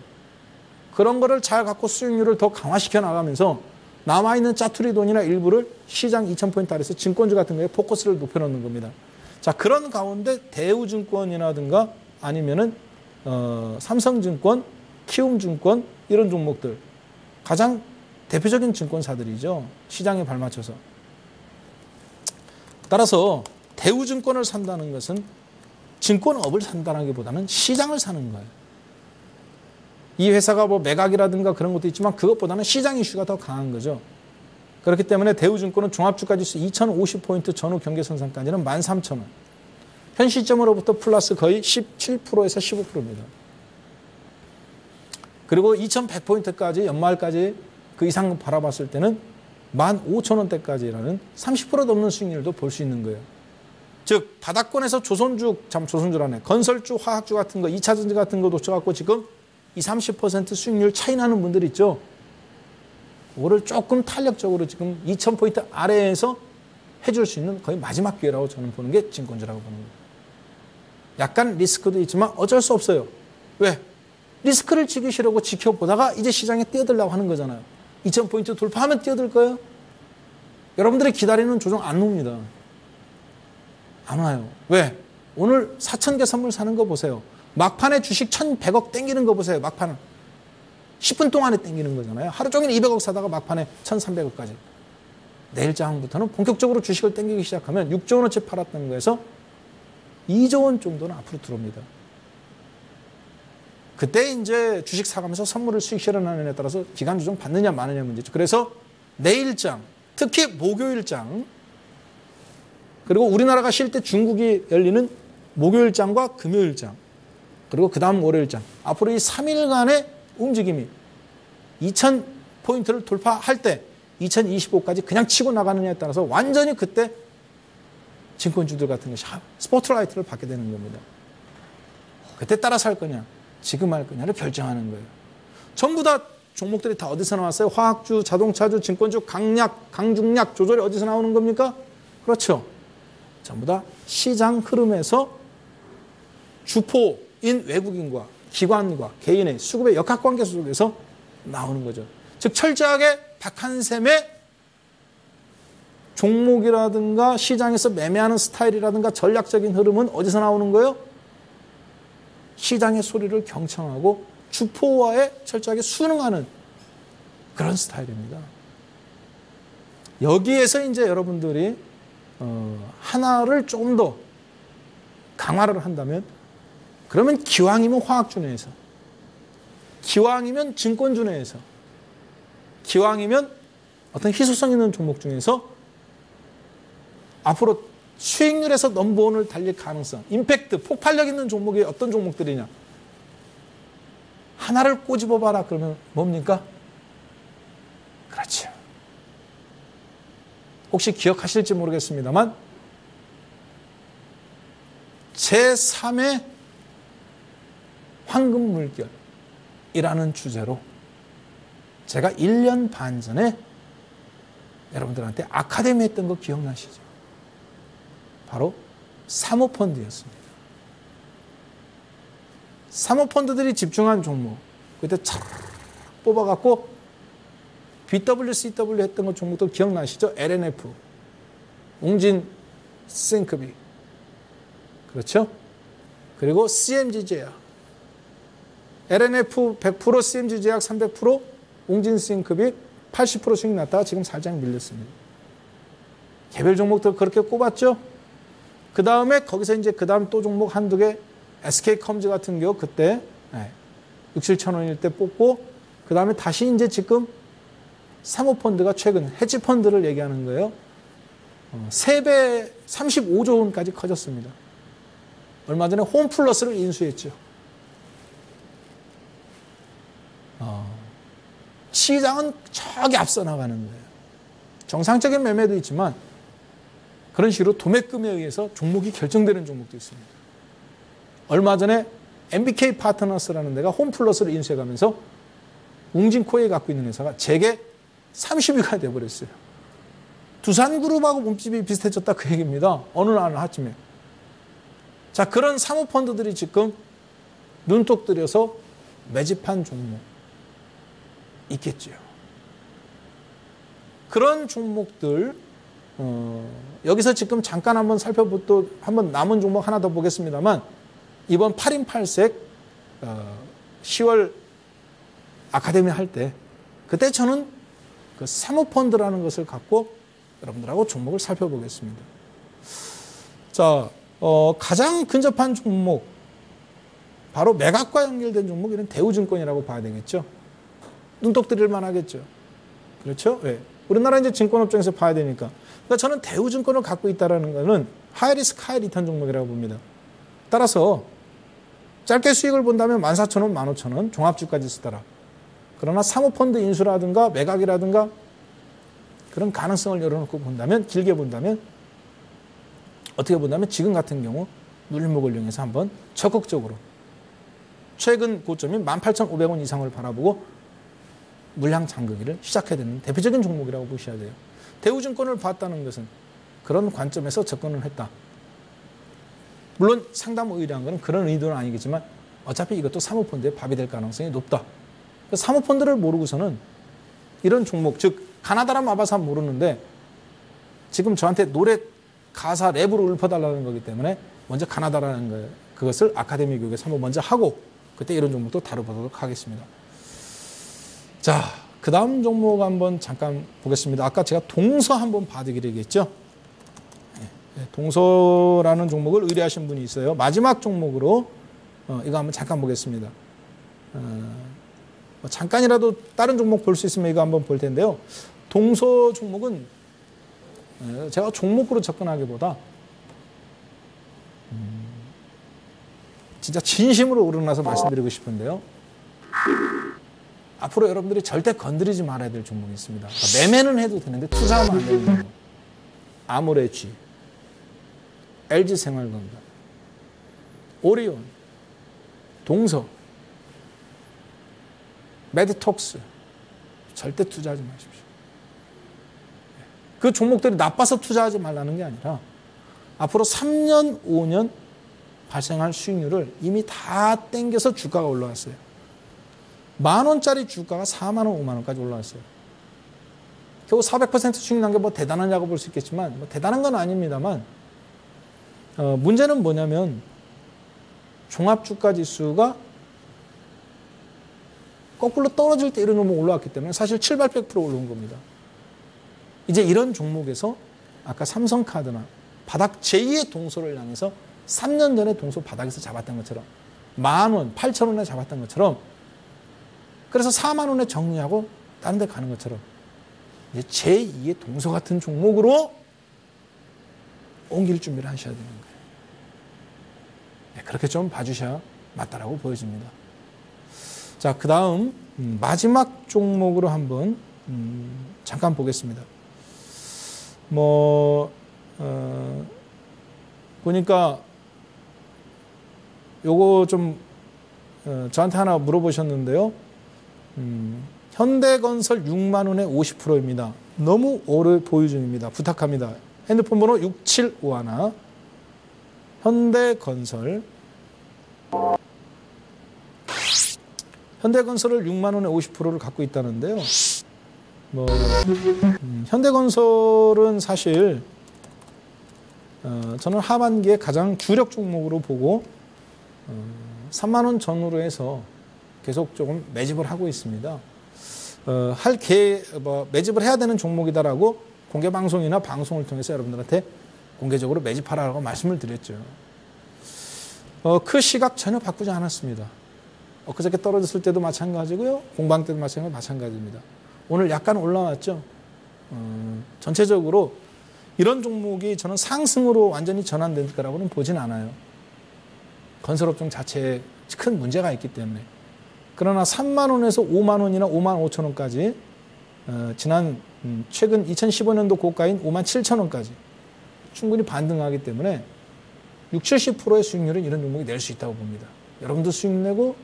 그런 거를 잘 갖고 수익률을 더 강화시켜 나가면서 남아있는 짜투리 돈이나 일부를 시장 2000포인트 아래서 증권주 같은 거에 포커스를 높여놓는 겁니다. 자, 그런 가운데 대우증권이라든가 아니면은 삼성증권, 키움증권 이런 종목들 가장 대표적인 증권사들이죠. 시장에 발맞춰서. 따라서 대우증권을 산다는 것은 증권업을 산다기보다는 시장을 사는 거예요. 이 회사가 뭐 매각이라든가 그런 것도 있지만 그것보다는 시장 이슈가 더 강한 거죠. 그렇기 때문에 대우증권은 종합주가지수 2050포인트 전후 경계선상까지는 13,000원. 현 시점으로부터 플러스 거의 17%에서 15%입니다. 그리고 2100포인트까지 연말까지 그 이상 바라봤을 때는 15,000원대까지라는 30% 넘는 수익률도 볼 수 있는 거예요. 즉 바닥권에서 조선주라네. 건설주, 화학주 같은 거, 2차전지 같은 거 놓쳐갖고 지금 20, 30% 수익률 차이 나는 분들 있죠. 그거를 조금 탄력적으로 지금 2000포인트 아래에서 해줄 수 있는 거의 마지막 기회라고 저는 보는 게 증권주라고 보는 거예요. 약간 리스크도 있지만 어쩔 수 없어요. 왜? 리스크를 지키시려고 지켜보다가 이제 시장에 뛰어들려고 하는 거잖아요. 2000포인트 돌파하면 뛰어들 거예요? 여러분들이 기다리는 조정 안 옵니다. 안 와요. 왜? 오늘 4,000개 선물 사는 거 보세요. 막판에 주식 1,100억 땡기는 거 보세요. 막판은. 10분 동안에 땡기는 거잖아요. 하루 종일 200억 사다가 막판에 1,300억까지. 내일 장부터는 본격적으로 주식을 땡기기 시작하면 6조 원어치 팔았던 거에서 2조 원 정도는 앞으로 들어옵니다. 그때 이제 주식 사가면서 선물을 수익 실현하느냐에 따라서 기간 조정 받느냐 마느냐 문제죠. 그래서 내일장 특히 목요일장, 그리고 우리나라가 쉴 때 중국이 열리는 목요일장과 금요일장, 그리고 그 다음 월요일장, 앞으로 이 3일간의 움직임이 2000포인트를 돌파할 때 2025까지 그냥 치고 나가느냐에 따라서 완전히 그때 증권주들 같은 것이 스포트라이트를 받게 되는 겁니다. 그때 따라서 할 거냐, 지금 할 거냐를 결정하는 거예요. 전부 다 종목들이 다 어디서 나왔어요? 화학주, 자동차주, 증권주, 강약, 강중약 조절이 어디서 나오는 겁니까? 그렇죠. 전부 다 시장 흐름에서 주포인 외국인과 기관과 개인의 수급의 역학관계 속에서 나오는 거죠. 즉 철저하게 박한샘의 종목이라든가 시장에서 매매하는 스타일이라든가 전략적인 흐름은 어디서 나오는 거예요? 시장의 소리를 경청하고 주포와에 철저하게 순응하는 그런 스타일입니다. 여기에서 이제 여러분들이 하나를 좀 더 강화를 한다면, 그러면 기왕이면 화학주 내에서, 기왕이면 증권주 내에서, 기왕이면 어떤 희소성 있는 종목 중에서 앞으로 수익률에서 넘버원을 달릴 가능성, 임팩트, 폭발력 있는 종목이 어떤 종목들이냐, 하나를 꼬집어봐라 그러면 뭡니까? 그렇죠. 혹시 기억하실지 모르겠습니다만 제3의 황금물결이라는 주제로 제가 1년 반 전에 여러분들한테 아카데미 했던 거 기억나시죠? 바로 사모펀드였습니다. 사모펀드들이 집중한 종목, 그때 촤 뽑아갖고 BWCW 했던 거 종목들 기억나시죠? LNF, 웅진 싱크비, 그렇죠? 그리고 CMG제약, LNF 100%, CMG제약 300%, 웅진 싱크비 80% 수익 났다가 지금 살짝 밀렸습니다. 개별 종목들 그렇게 꼽았죠? 그 다음에 거기서 이제 그 다음 또 종목 한두 개, SK컴즈 같은 경우 그때 6, 7천 원일 때 뽑고, 그 다음에 다시 이제 지금 사모펀드가 최근 헤지펀드를 얘기하는 거예요. 3배 35조 원까지 커졌습니다. 얼마 전에 홈플러스를 인수했죠. 시장은 저기 앞서 나가는 거예요. 정상적인 매매도 있지만 그런 식으로 도매금에 의해서 종목이 결정되는 종목도 있습니다. 얼마 전에 MBK 파트너스라는 데가 홈플러스를 인수해가면서 웅진코에 갖고 있는 회사가 제게 30위가 돼버렸어요. 두산그룹하고 몸집이 비슷해졌다 그 얘기입니다. 어느 날 아침에. 자, 그런 사모펀드들이 지금 눈독 들여서 매집한 종목 있겠죠. 그런 종목들 여기서 지금 잠깐 한번 살펴보고 한번 남은 종목 하나 더 보겠습니다만, 이번 8인 8색 10월 아카데미 할 때 그때 저는 그 사모펀드라는 것을 갖고 여러분들하고 종목을 살펴보겠습니다. 자, 가장 근접한 종목, 바로 매각과 연결된 종목, 이런 대우증권이라고 봐야 되겠죠. 눈독 들일 만하겠죠. 그렇죠? 네. 우리나라 이제 증권업종에서 봐야 되니까. 그러니까 저는 대우증권을 갖고 있다는 것은 하이리스크 하이리턴 종목이라고 봅니다. 따라서 짧게 수익을 본다면 14,000원, 15,000원 종합주까지 쓰더라. 그러나 사모펀드 인수라든가 매각이라든가 그런 가능성을 열어놓고 본다면, 길게 본다면, 어떻게 본다면 지금 같은 경우 눌림목을 이용해서 한번 적극적으로 최근 고점인 18,500원 이상을 바라보고 물량 잠그기를 시작해야 되는 대표적인 종목이라고 보셔야 돼요. 대우증권을 봤다는 것은 그런 관점에서 접근을 했다. 물론 상담 의뢰한 것은 그런 의도는 아니겠지만 어차피 이것도 사모펀드의 밥이 될 가능성이 높다. 사모펀드를 모르고서는 이런 종목, 즉 가나다라 마바사 모르는데 지금 저한테 노래 가사 랩으로 읊어달라는 거기 때문에 먼저 가나다라는 거, 그것을 아카데미 교육에서 한번 먼저 하고 그때 이런 종목도 다뤄보도록 하겠습니다. 자, 그 다음 종목 한번 잠깐 보겠습니다. 아까 제가 동서 한번 봐드리겠죠. 동서라는 종목을 의뢰하신 분이 있어요. 마지막 종목으로 이거 한번 잠깐 보겠습니다. 잠깐이라도 다른 종목 볼 수 있으면 이거 한번 볼 텐데요. 동서 종목은 제가 종목으로 접근하기보다 진짜 진심으로 우러나서 말씀드리고 싶은데요. 앞으로 여러분들이 절대 건드리지 말아야 될 종목이 있습니다. 그러니까 매매는 해도 되는데 투자하면 안 되는 종목. 아모레지, LG생활건강, 오리온, 동서, 메디톡스 절대 투자하지 마십시오. 그 종목들이 나빠서 투자하지 말라는 게 아니라 앞으로 3년, 5년 발생할 수익률을 이미 다 땡겨서 주가가 올라왔어요. 10,000원짜리 주가가 4만 원, 5만 원까지 올라왔어요. 겨우 400% 수익 난 게 뭐 대단하냐고 볼 수 있겠지만 뭐 대단한 건 아닙니다만 문제는 뭐냐면 종합주가지수가 거꾸로 떨어질 때 이런 종목 올라왔기 때문에 사실 700% 올라온 겁니다. 이제 이런 종목에서 아까 삼성카드나 바닥 제2의 동소를 향해서 3년 전에 동소 바닥에서 잡았던 것처럼 10,000원, 8,000원에 잡았던 것처럼 그래서 4만 원에 정리하고 다른 데 가는 것처럼 이제 제2의 동소 같은 종목으로 옮길 준비를 하셔야 되는 거예요. 네, 그렇게 좀 봐주셔야 맞다라고 보여집니다. 자, 그 다음 마지막 종목으로 한번 잠깐 보겠습니다. 보니까 요거 좀 저한테 하나 물어보셨는데요. 현대건설 6만 원에 50%입니다. 너무 오래 보유 중입니다. 부탁합니다. 핸드폰 번호 6751 현대건설을 6만 원에 50%를 갖고 있다는데요. 현대건설은 사실 저는 하반기에 가장 주력 종목으로 보고 3만 원 전후로 해서 계속 조금 매집을 하고 있습니다. 매집을 해야 되는 종목이다라고 공개 방송이나 방송을 통해서 여러분들한테 공개적으로 매집하라고 말씀을 드렸죠. 그 시각 전혀 바꾸지 않았습니다. 엊그저께 떨어졌을 때도 마찬가지고요. 공방 때도 마찬가지입니다. 오늘 약간 올라왔죠. 전체적으로 이런 종목이 저는 상승으로 완전히 전환될 거라고는 보진 않아요. 건설업종 자체에 큰 문제가 있기 때문에. 그러나 3만 원에서 5만 원이나 5만 5천 원까지 최근 2015년도 고가인 5만 7천 원까지 충분히 반등하기 때문에 60~70%의 수익률은 이런 종목이 낼 수 있다고 봅니다. 여러분도 수익 내고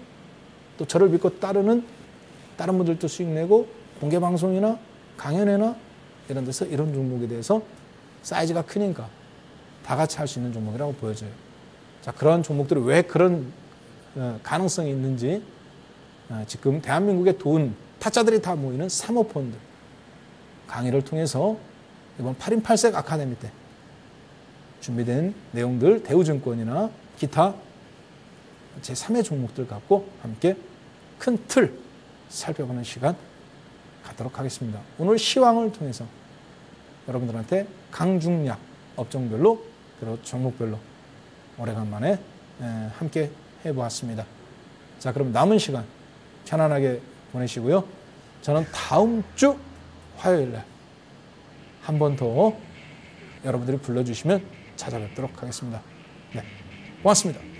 또 저를 믿고 따르는 다른 분들도 수익 내고 공개 방송이나 강연회나 이런 데서 이런 종목에 대해서 사이즈가 크니까 다 같이 할 수 있는 종목이라고 보여져요. 자, 그런 종목들이 왜 그런 가능성이 있는지 지금 대한민국의 돈 타짜들이 다 모이는 사모펀드 강의를 통해서 이번 8인 8색 아카데미 때 준비된 내용들 대우증권이나 기타 제3의 종목들 갖고 함께 큰 틀 살펴보는 시간 갖도록 하겠습니다. 오늘 시황을 통해서 여러분들한테 강중약 업종별로 그리고 종목별로 오래간만에 함께 해보았습니다. 자, 그럼 남은 시간 편안하게 보내시고요. 저는 다음 주 화요일에 한 번 더 여러분들이 불러주시면 찾아뵙도록 하겠습니다. 네, 고맙습니다.